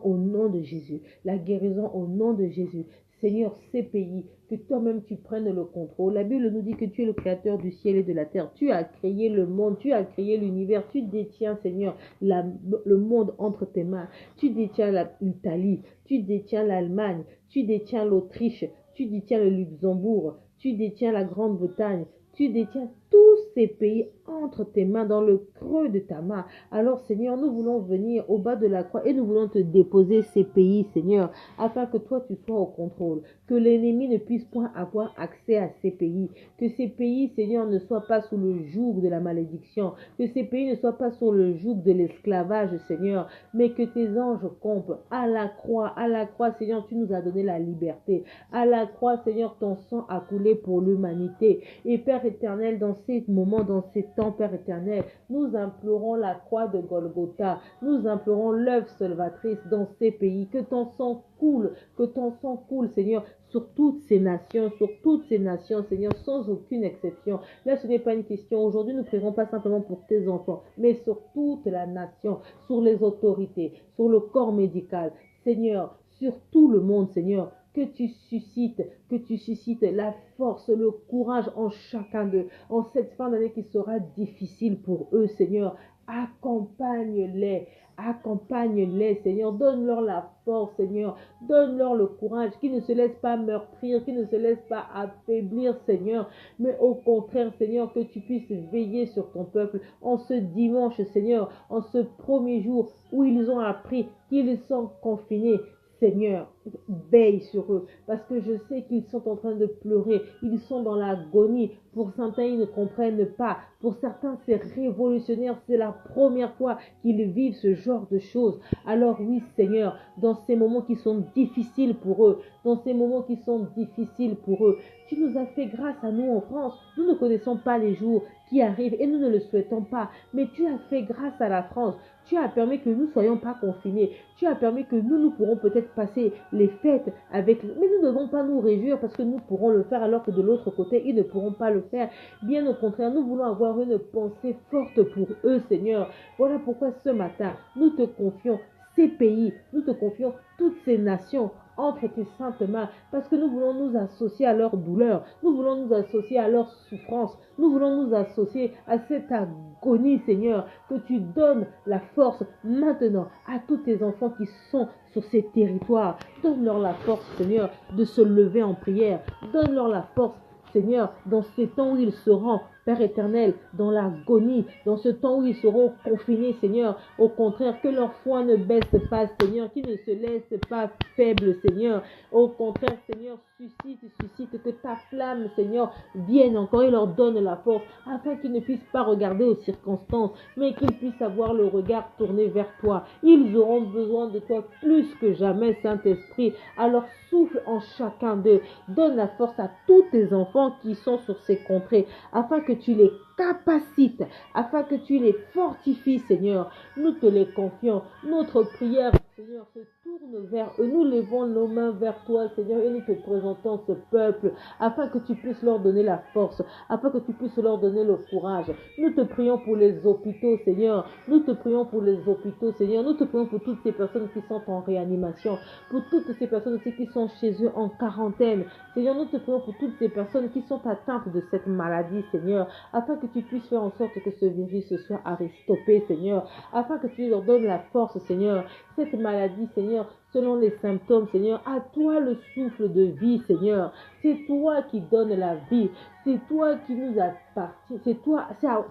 au nom de Jésus, la guérison au nom de Jésus. Seigneur, ces pays, que toi-même tu prennes le contrôle. La Bible nous dit que tu es le créateur du ciel et de la terre. Tu as créé le monde, tu as créé l'univers. Tu détiens, Seigneur, le monde entre tes mains. Tu détiens l'Italie, tu détiens l'Allemagne, tu détiens l'Autriche, tu détiens le Luxembourg, tu détiens la Grande-Bretagne. Tu détiens tous ces pays entre tes mains, dans le creux de ta main. Alors, Seigneur, nous voulons venir au bas de la croix et nous voulons te déposer ces pays, Seigneur, afin que toi, tu sois au contrôle, que l'ennemi ne puisse point avoir accès à ces pays, que ces pays, Seigneur, ne soient pas sous le joug de la malédiction, que ces pays ne soient pas sous le joug de l'esclavage, Seigneur, mais que tes anges campent à la croix, Seigneur, tu nous as donné la liberté. À la croix, Seigneur, ton sang a coulé pour l'humanité. Et Père éternel, dans ces moments, dans ces temps, Père éternel, nous implorons la croix de Golgotha, nous implorons l'œuvre salvatrice dans ces pays, que ton sang coule, Seigneur, sur toutes ces nations, Seigneur, sans aucune exception. Là, ce n'est pas une question. Aujourd'hui, nous ne prierons pas simplement pour tes enfants, mais sur toute la nation, sur les autorités, sur le corps médical, Seigneur, sur tout le monde, Seigneur, que tu suscites la force, le courage en chacun d'eux, en cette fin d'année qui sera difficile pour eux, Seigneur. Accompagne-les, Seigneur. Donne-leur la force, Seigneur. Donne-leur le courage, qu'ils ne se laissent pas meurtrir, qu'ils ne se laissent pas affaiblir, Seigneur. Mais au contraire, Seigneur, que tu puisses veiller sur ton peuple en ce dimanche, Seigneur, en ce premier jour où ils ont appris qu'ils sont confinés. Seigneur, veille sur eux, parce que je sais qu'ils sont en train de pleurer, ils sont dans l'agonie. Pour certains, ils ne comprennent pas. Pour certains, c'est révolutionnaire, c'est la première fois qu'ils vivent ce genre de choses. Alors oui, Seigneur, dans ces moments qui sont difficiles pour eux, tu nous as fait grâce à nous en France. Nous ne connaissons pas les jours qui arrivent et nous ne le souhaitons pas, mais tu as fait grâce à la France. Tu as permis que nous ne soyons pas confinés. Tu as permis que nous pourrons peut-être passer les fêtes avec... Mais nous ne devons pas nous réjouir parce que nous pourrons le faire alors que de l'autre côté, ils ne pourront pas le faire. Bien au contraire, nous voulons avoir une pensée forte pour eux, Seigneur. Voilà pourquoi ce matin, nous te confions ces pays, nous te confions toutes ces nations entre tes saintes mains, parce que nous voulons nous associer à leur douleur, nous voulons nous associer à leur souffrance, nous voulons nous associer à cette agonie, Seigneur, que tu donnes la force maintenant à tous tes enfants qui sont sur ces territoires. Donne-leur la force, Seigneur, de se lever en prière. Donne-leur la force, Seigneur, dans ces temps où ils seront, Père éternel, dans l'agonie, dans ce temps où ils seront confinés, Seigneur, au contraire, que leur foi ne baisse pas, Seigneur, qu'ils ne se laissent pas faibles, Seigneur. Au contraire, Seigneur, suscite que ta flamme, Seigneur, vienne encore et leur donne la force, afin qu'ils ne puissent pas regarder aux circonstances, mais qu'ils puissent avoir le regard tourné vers toi. Ils auront besoin de toi plus que jamais, Saint-Esprit. Alors souffle en chacun d'eux. Donne la force à tous tes enfants qui sont sur ces contrées, afin que tu les capacites, afin que tu les fortifies, Seigneur. Nous te les confions. Notre prière, Seigneur, se tourne vers eux. Nous levons nos mains vers toi, Seigneur, et nous te présentons ce peuple, afin que tu puisses leur donner la force, afin que tu puisses leur donner le courage. Nous te prions pour les hôpitaux, Seigneur. Nous te prions pour les hôpitaux, Seigneur. Nous te prions pour toutes ces personnes qui sont en réanimation, pour toutes ces personnes aussi qui sont chez eux en quarantaine. Seigneur, nous te prions pour toutes ces personnes qui sont atteintes de cette maladie, Seigneur, afin que tu puisses faire en sorte que ce virus soit arrêté, Seigneur, afin que tu leur donnes la force, Seigneur. Cette maladie, Seigneur, selon les symptômes, Seigneur, à toi le souffle de vie, Seigneur. C'est toi qui donnes la vie. C'est toi qui nous appartient.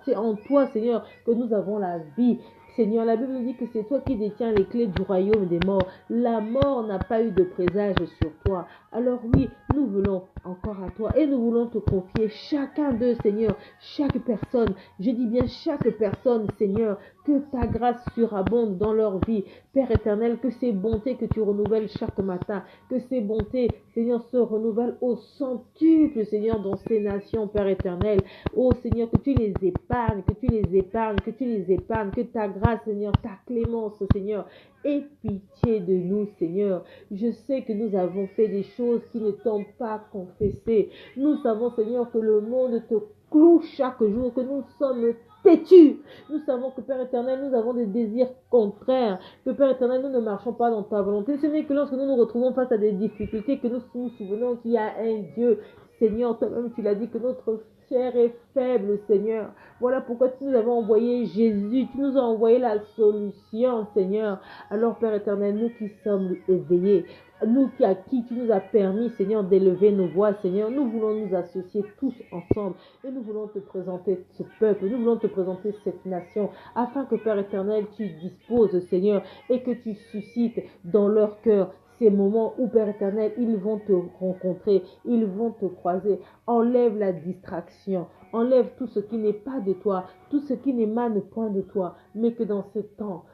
C'est en toi, Seigneur, que nous avons la vie. Seigneur, la Bible nous dit que c'est toi qui détiens les clés du royaume des morts. La mort n'a pas eu de présage sur toi. Alors oui, nous voulons encore à toi et nous voulons te confier chacun d'eux, Seigneur, chaque personne. Je dis bien chaque personne, Seigneur, que ta grâce surabonde dans leur vie. Père éternel, que ces bontés que tu renouvelles chaque matin, que ces bontés, Seigneur, se renouvellent au centuple, Seigneur, dans ces nations, Père éternel. Oh Seigneur, que tu les épargnes, que ta grâce, Seigneur, ta clémence, Seigneur, aie pitié de nous, Seigneur. Je sais que nous avons fait des choses qui ne t'ont pas confessé. Nous savons, Seigneur, que le monde te cloue chaque jour, que nous sommes têtus. Nous savons que Père éternel, nous avons des désirs contraires. Que Père éternel, nous ne marchons pas dans ta volonté. Ce n'est que lorsque nous nous retrouvons face à des difficultés que nous nous souvenons qu'il y a un Dieu. Seigneur, toi-même, tu l'as dit que notre chair est faible, Seigneur. Voilà pourquoi tu nous avons envoyé Jésus. Tu nous as envoyé la solution, Seigneur. Alors, Père éternel, nous qui sommes éveillés, nous à qui tu nous as permis, Seigneur, d'élever nos voix, Seigneur, nous voulons nous associer tous ensemble et nous voulons te présenter ce peuple, nous voulons te présenter cette nation, afin que, Père éternel, tu disposes, Seigneur, et que tu suscites dans leur cœur ces moments où, Père éternel, ils vont te rencontrer, ils vont te croiser. Enlève la distraction, enlève tout ce qui n'est pas de toi, tout ce qui n'émane point de toi, mais que dans ces temps,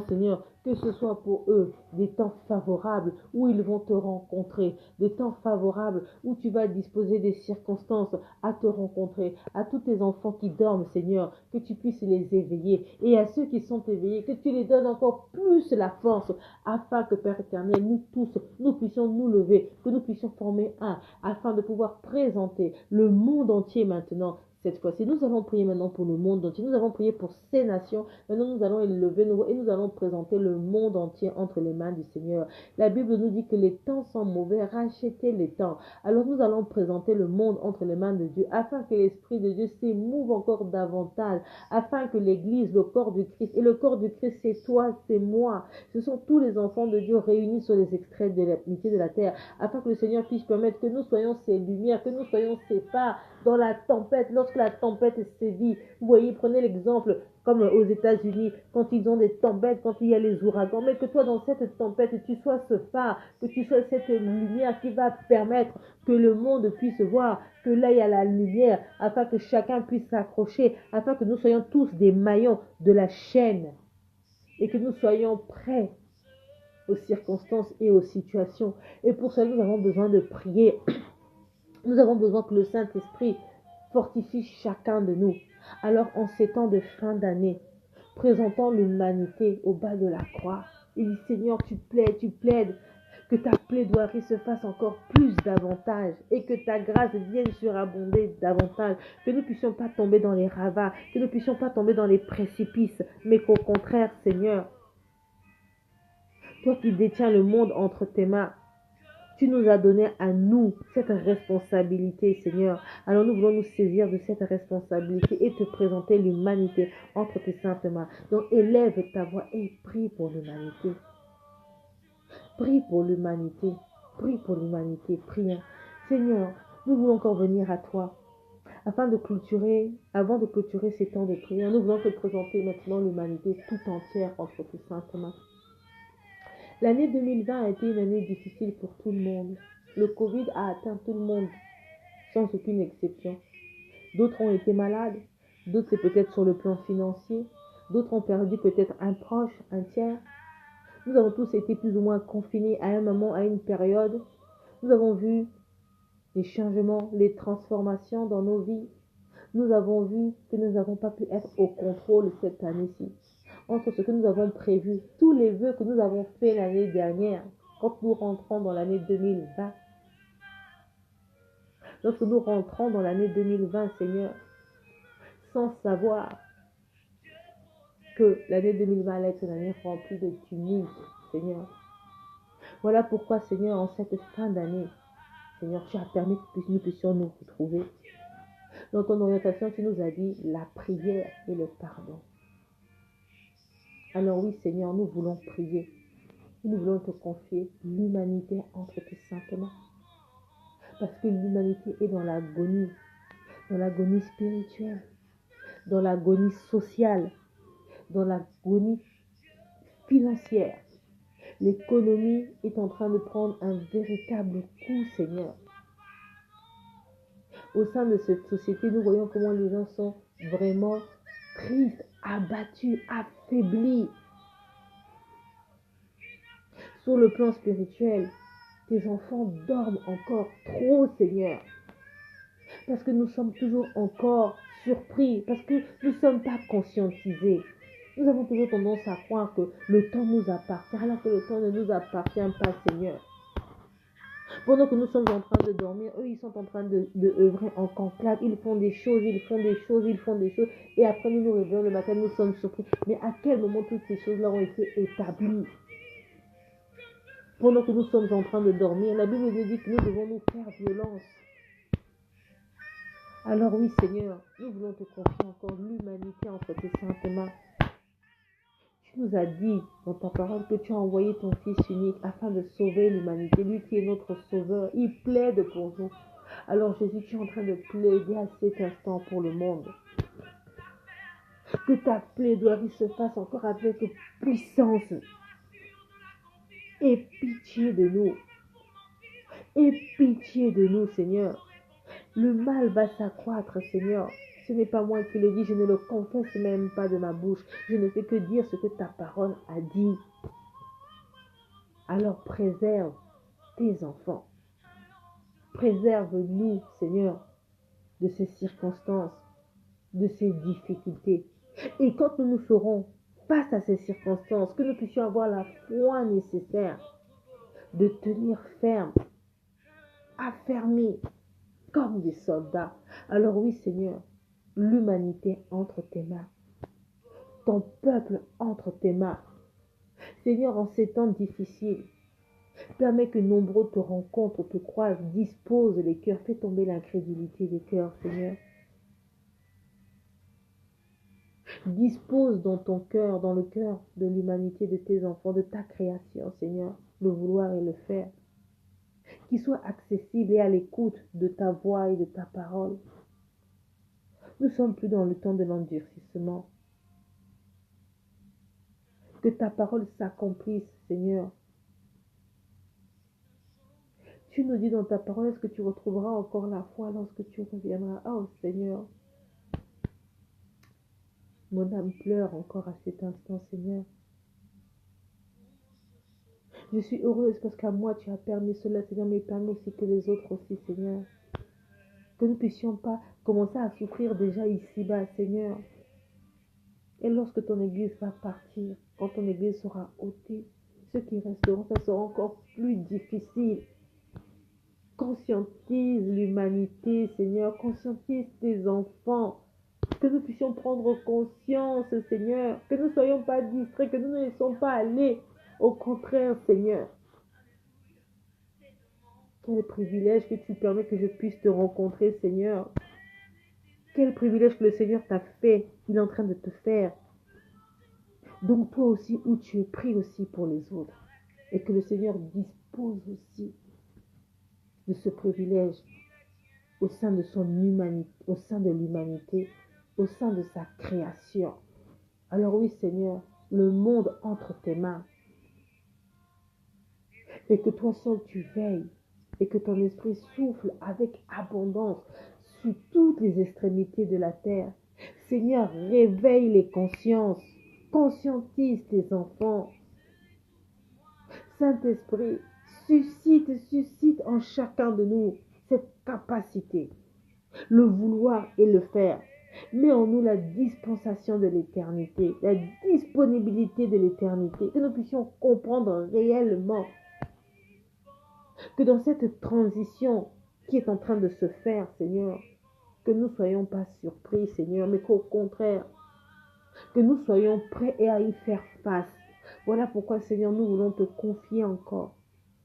Seigneur, que ce soit pour eux des temps favorables où ils vont te rencontrer, des temps favorables où tu vas disposer des circonstances à te rencontrer, à tous tes enfants qui dorment, Seigneur, que tu puisses les éveiller, et à ceux qui sont éveillés, que tu les donnes encore plus la force, afin que, Père éternel, nous tous, nous puissions nous lever, que nous puissions former un, afin de pouvoir présenter le monde entier maintenant. Cette fois-ci, nous allons prier maintenant pour le monde entier. Nous avons prié pour ces nations. Maintenant, nous allons élever nos voix et nous allons présenter le monde entier entre les mains du Seigneur. La Bible nous dit que les temps sont mauvais. Rachetez les temps. Alors, nous allons présenter le monde entre les mains de Dieu, afin que l'Esprit de Dieu s'émouve encore davantage, afin que l'Église, le corps du Christ, et le corps du Christ, c'est toi, c'est moi. Ce sont tous les enfants de Dieu réunis sur les extraits de l'amitié de la terre, afin que le Seigneur puisse permettre que nous soyons ces lumières, que nous soyons ces phares dans la tempête, lorsque la tempête sévit. Vous voyez, prenez l'exemple comme aux États-Unis, quand ils ont des tempêtes, quand il y a les ouragans, mais que toi, dans cette tempête, tu sois ce phare, que tu sois cette lumière qui va permettre que le monde puisse voir que là, il y a la lumière, afin que chacun puisse s'accrocher, afin que nous soyons tous des maillons de la chaîne et que nous soyons prêts aux circonstances et aux situations. Et pour cela, nous avons besoin de prier. Nous avons besoin que le Saint-Esprit fortifie chacun de nous. Alors, en ces temps de fin d'année, présentant l'humanité au bas de la croix, il dit, Seigneur, tu plaides, que ta plaidoirie se fasse encore plus davantage et que ta grâce vienne surabonder davantage, que nous ne puissions pas tomber dans les ravins, que nous ne puissions pas tomber dans les précipices, mais qu'au contraire, Seigneur, toi qui détiens le monde entre tes mains, tu nous as donné à nous cette responsabilité, Seigneur. Alors nous voulons nous saisir de cette responsabilité et te présenter l'humanité entre tes saintes mains. Donc élève ta voix et prie pour l'humanité. Prie pour l'humanité. Prie pour l'humanité. Prie. Seigneur, nous voulons encore venir à toi. Avant de clôturer ces temps de prière, nous voulons te présenter maintenant l'humanité tout entière entre tes saintes mains. L'année 2020 a été une année difficile pour tout le monde. Le Covid a atteint tout le monde, sans aucune exception. D'autres ont été malades, d'autres c'est peut-être sur le plan financier, d'autres ont perdu peut-être un proche, un tiers. Nous avons tous été plus ou moins confinés à un moment, à une période. Nous avons vu les changements, les transformations dans nos vies. Nous avons vu que nous n'avons pas pu être au contrôle cette année-ci. Entre ce que nous avons prévu, tous les vœux que nous avons faits l'année dernière, quand nous rentrons dans l'année 2020. Lorsque nous rentrons dans l'année 2020, Seigneur, sans savoir que l'année 2020 allait être une année remplie de tumulte, Seigneur. Voilà pourquoi, Seigneur, en cette fin d'année, Seigneur, tu as permis que nous puissions nous retrouver. Dans ton orientation, tu nous as dit la prière et le pardon. Alors oui, Seigneur, nous voulons prier. Nous voulons te confier l'humanité entre tes saintes mains. Parce que l'humanité est dans l'agonie spirituelle, dans l'agonie sociale, dans l'agonie financière. L'économie est en train de prendre un véritable coup, Seigneur. Au sein de cette société, nous voyons comment les gens sont vraiment tristes, abattus, affaiblis. Sur le plan spirituel, tes enfants dorment encore trop, Seigneur. Parce que nous sommes toujours encore surpris, parce que nous ne sommes pas conscientisés. Nous avons toujours tendance à croire que le temps nous appartient, alors que le temps ne nous appartient pas, Seigneur. Pendant que nous sommes en train de dormir, eux, ils sont en train de œuvrer en conclave. Ils font des choses, ils font des choses, ils font des choses. Et après, nous nous réveillons le matin, nous sommes surpris. Mais à quel moment toutes ces choses-là ont été établies? Pendant que nous sommes en train de dormir, la Bible nous dit que nous devons nous faire violence. Alors oui, Seigneur, nous voulons te confier encore l'humanité entre tes saintes mains. Tu nous as dit dans ta parole que tu as envoyé ton Fils unique afin de sauver l'humanité. Lui qui est notre sauveur, il plaide pour nous. Alors Jésus, tu es en train de plaider à cet instant pour le monde. Que ta plaidoirie se fasse encore avec puissance. Aie pitié de nous. Aie pitié de nous, Seigneur. Le mal va s'accroître, Seigneur. Ce n'est pas moi qui le dis, je ne le confesse même pas de ma bouche. Je ne fais que dire ce que ta parole a dit. Alors préserve tes enfants. Préserve-nous, Seigneur, de ces circonstances, de ces difficultés. Et quand nous nous serons face à ces circonstances, que nous puissions avoir la foi nécessaire de tenir ferme, affermis, comme des soldats. Alors oui, Seigneur, l'humanité entre tes mains. Ton peuple entre tes mains. Seigneur, en ces temps difficiles, permets que nombreux te rencontrent, te croisent, dispose les cœurs, fais tomber l'incrédulité des cœurs, Seigneur. Dispose dans ton cœur, dans le cœur de l'humanité, de tes enfants, de ta création, Seigneur, le vouloir et le faire. Qu'il soit accessible et à l'écoute de ta voix et de ta parole. Nous ne sommes plus dans le temps de l'endurcissement. Que ta parole s'accomplisse, Seigneur. Tu nous dis dans ta parole, est-ce que tu retrouveras encore la foi lorsque tu reviendras? Oh Seigneur, mon âme pleure encore à cet instant, Seigneur. Je suis heureuse parce qu'à moi tu as permis cela, Seigneur, mais permets aussi que les autres aussi, Seigneur. Que nous ne puissions pas commencer à souffrir déjà ici-bas, Seigneur. Et lorsque ton Église va partir, quand ton Église sera ôtée, ceux qui resteront, ça sera encore plus difficile. Conscientise l'humanité, Seigneur. Conscientise tes enfants. Que nous puissions prendre conscience, Seigneur. Que nous ne soyons pas distraits, que nous ne laissons pas aller. Au contraire, Seigneur. Quel privilège que tu permets que je puisse te rencontrer, Seigneur. Quel privilège que le Seigneur t'a fait. Il est en train de te faire. Donc toi aussi, où tu es pris aussi pour les autres. Et que le Seigneur dispose aussi de ce privilège au sein de son humanité, au sein de l'humanité, au sein de sa création. Alors oui, Seigneur, le monde entre tes mains. Et que toi seul tu veilles et que ton esprit souffle avec abondance sur toutes les extrémités de la terre. Seigneur, réveille les consciences, conscientise tes enfants. Saint-Esprit, suscite en chacun de nous cette capacité, le vouloir et le faire. Mets en nous la dispensation de l'éternité, la disponibilité de l'éternité, que nous puissions comprendre réellement que dans cette transition qui est en train de se faire, Seigneur, que nous ne soyons pas surpris, Seigneur, mais qu'au contraire, que nous soyons prêts et à y faire face. Voilà pourquoi, Seigneur, nous voulons te confier encore.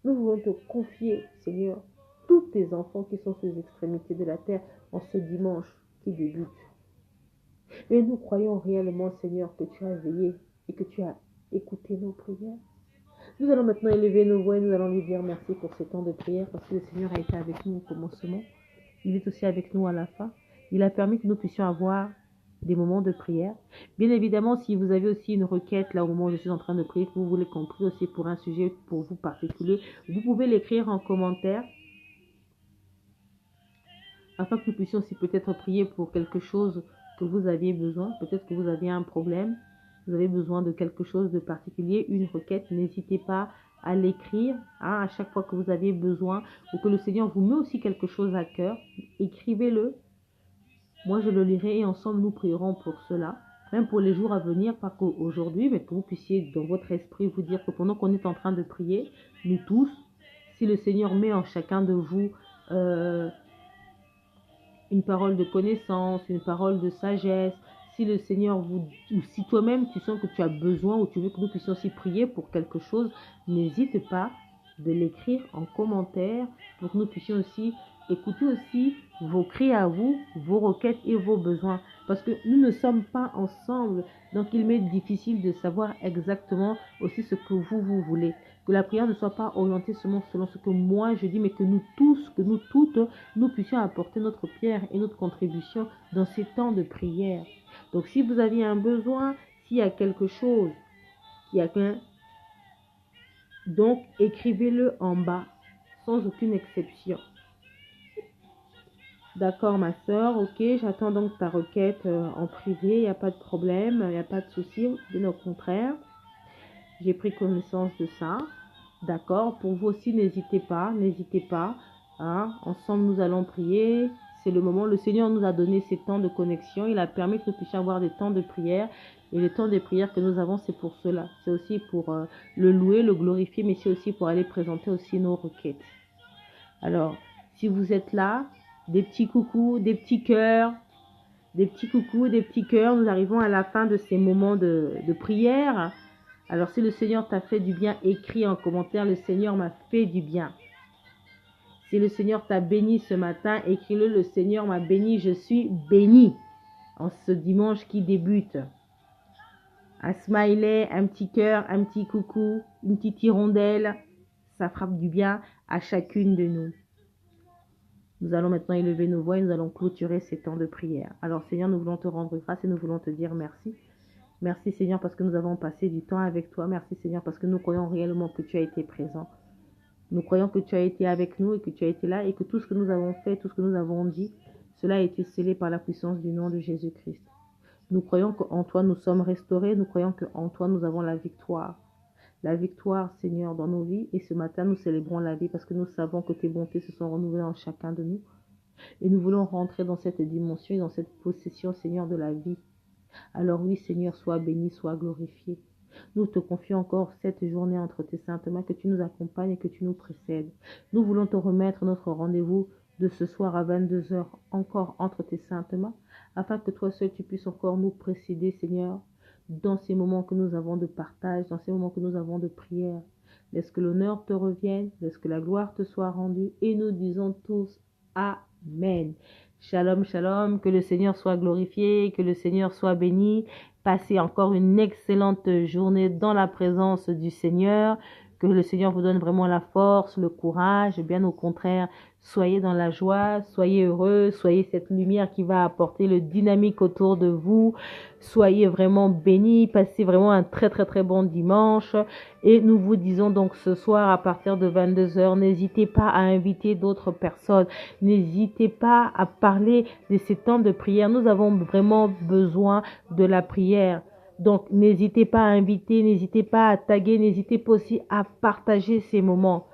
Nous voulons te confier, Seigneur, tous tes enfants qui sont sur les extrémités de la terre en ce dimanche qui débute. Et nous croyons réellement, Seigneur, que tu as veillé et que tu as écouté nos prières. Nous allons maintenant élever nos voix et nous allons lui dire merci pour ce temps de prière parce que le Seigneur a été avec nous au commencement. Il est aussi avec nous à la fin. Il a permis que nous puissions avoir des moments de prière. Bien évidemment, si vous avez aussi une requête là au moment où je suis en train de prier, que vous voulez qu'on prie aussi pour un sujet pour vous particulier, vous pouvez l'écrire en commentaire afin que nous puissions aussi peut-être prier pour quelque chose que vous aviez besoin. Peut-être que vous aviez un problème, vous avez besoin de quelque chose de particulier, une requête, n'hésitez pas à l'écrire à chaque fois que vous avez besoin ou que le Seigneur vous met aussi quelque chose à cœur. Écrivez-le. Moi, je le lirai et ensemble, nous prierons pour cela. Même pour les jours à venir, pas qu'aujourd'hui, mais que vous puissiez dans votre esprit vous dire que pendant qu'on est en train de prier, nous tous, Si le Seigneur met en chacun de vous une parole de connaissance, une parole de sagesse, si le Seigneur vous, ou si toi-même tu sens que tu as besoin ou tu veux que nous puissions aussi prier pour quelque chose, n'hésite pas de l'écrire en commentaire pour que nous puissions aussi écouter aussi vos cris à vous, vos requêtes et vos besoins. Parce que nous ne sommes pas ensemble, donc il m'est difficile de savoir exactement aussi ce que vous voulez. Que la prière ne soit pas orientée seulement selon ce que moi je dis, mais que nous tous, que nous toutes, nous puissions apporter notre pierre et notre contribution dans ces temps de prière. Donc si vous avez un besoin, s'il y a quelque chose, il y a qu'un... Donc écrivez-le en bas, sans aucune exception. D'accord ma soeur, ok, j'attends donc ta requête en privé, il n'y a pas de problème, il n'y a pas de souci, bien au contraire. J'ai pris connaissance de ça. D'accord, pour vous aussi, n'hésitez pas. Hein. Ensemble, nous allons prier. C'est le moment, le Seigneur nous a donné ces temps de connexion. Il a permis que nous puissions avoir des temps de prière. Et les temps de prière que nous avons, c'est pour cela. C'est aussi pour le louer, le glorifier, mais c'est aussi pour aller présenter aussi nos requêtes. Alors, si vous êtes là, des petits coucous, des petits cœurs, des petits coucous, des petits cœurs. Nous arrivons à la fin de ces moments de prière. Alors, si le Seigneur t'a fait du bien, écris en commentaire, le Seigneur m'a fait du bien. Si le Seigneur t'a béni ce matin, écris-le, le Seigneur m'a béni, je suis béni. En ce dimanche qui débute. Un smiley, un petit cœur, un petit coucou, une petite hirondelle, ça frappe du bien à chacune de nous. Nous allons maintenant élever nos voix et nous allons clôturer ces temps de prière. Alors Seigneur, nous voulons te rendre grâce et nous voulons te dire merci. Merci Seigneur parce que nous avons passé du temps avec toi. Merci Seigneur parce que nous croyons réellement que tu as été présent. Nous croyons que tu as été avec nous et que tu as été là et que tout ce que nous avons fait, tout ce que nous avons dit, cela a été scellé par la puissance du nom de Jésus-Christ. Nous croyons qu'en toi nous sommes restaurés. Nous croyons qu'en toi nous avons la victoire. La victoire Seigneur dans nos vies. Et ce matin nous célébrons la vie parce que nous savons que tes bontés se sont renouvelées en chacun de nous. Et nous voulons rentrer dans cette dimension et dans cette possession Seigneur de la vie. Alors oui, Seigneur, sois béni, sois glorifié. Nous te confions encore cette journée entre tes saintes mains, que tu nous accompagnes et que tu nous précèdes. Nous voulons te remettre notre rendez-vous de ce soir à 22 heures, encore entre tes saintes mains, afin que toi seul tu puisses encore nous précéder, Seigneur, dans ces moments que nous avons de partage, dans ces moments que nous avons de prière. Laisse que l'honneur te revienne, laisse que la gloire te soit rendue, et nous disons tous Amen. Shalom, shalom, que le Seigneur soit glorifié, que le Seigneur soit béni. Passez encore une excellente journée dans la présence du Seigneur. Que le Seigneur vous donne vraiment la force, le courage. Bien au contraire, soyez dans la joie, soyez heureux, soyez cette lumière qui va apporter le dynamique autour de vous. Soyez vraiment bénis, passez vraiment un très très très bon dimanche. Et nous vous disons donc ce soir à partir de 22 heures, n'hésitez pas à inviter d'autres personnes. N'hésitez pas à parler de ces temps de prière. Nous avons vraiment besoin de la prière. Donc, n'hésitez pas à inviter, n'hésitez pas à taguer, n'hésitez pas aussi à partager ces moments.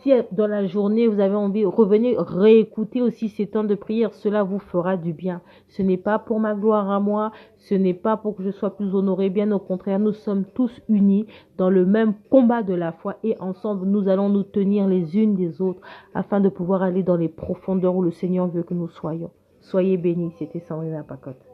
Si dans la journée, vous avez envie, revenez réécouter aussi ces temps de prière, cela vous fera du bien. Ce n'est pas pour ma gloire à moi, ce n'est pas pour que je sois plus honoré, bien au contraire, nous sommes tous unis dans le même combat de la foi et ensemble, nous allons nous tenir les unes des autres afin de pouvoir aller dans les profondeurs où le Seigneur veut que nous soyons. Soyez bénis, c'était Sandrine Apacote.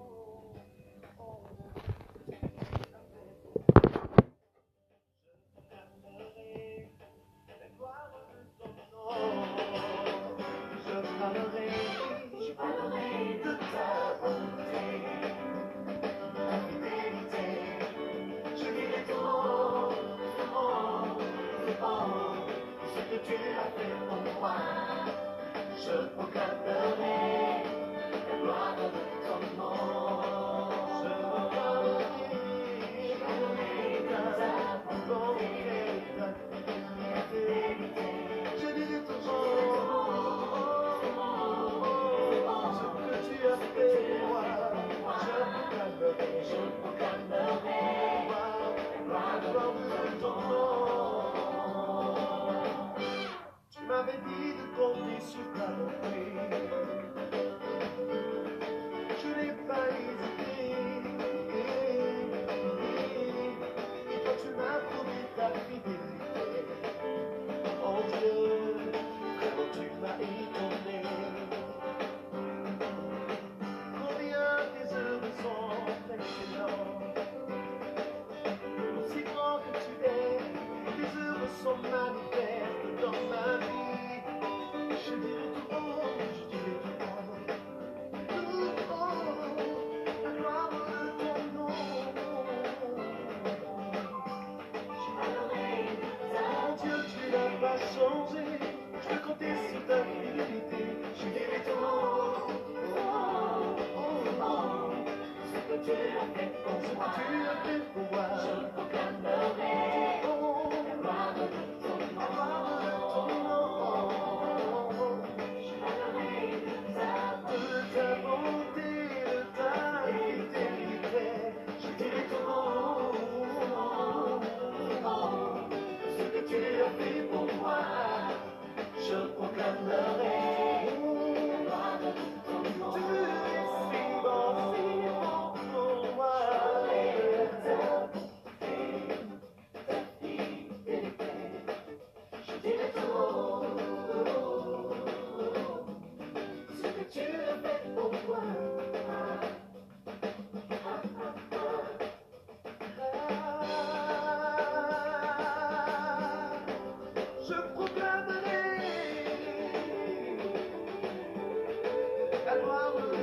Je proclamerai la gloire de ton nom. Je proclamerai ta bonté, ta fidélité. Je dirai ton nom, ce que tu as fait pour moi. Je proclamerai la gloire de ton nom. Tu m'avais dit de compter sur ta bonté. Je n'ai pas hésité. Et toi tu m'as prouvé ta fidélité. Oh Dieu. changer, je peux compter sur ta fidélité. Je dirai tout haut, ce que tu as fait pour moi. Je proclamerai la gloire de ton nom. Je parlerai de ta bonté, de ta fidélité. Je dirai tout haut, ce que tu as fait pour moi. Je proclamerai la gloire de ton nom. Tu es si bon pour moi. Je dirai tout haut, ce que tu as fait pour moi. Je proclamerai la gloire de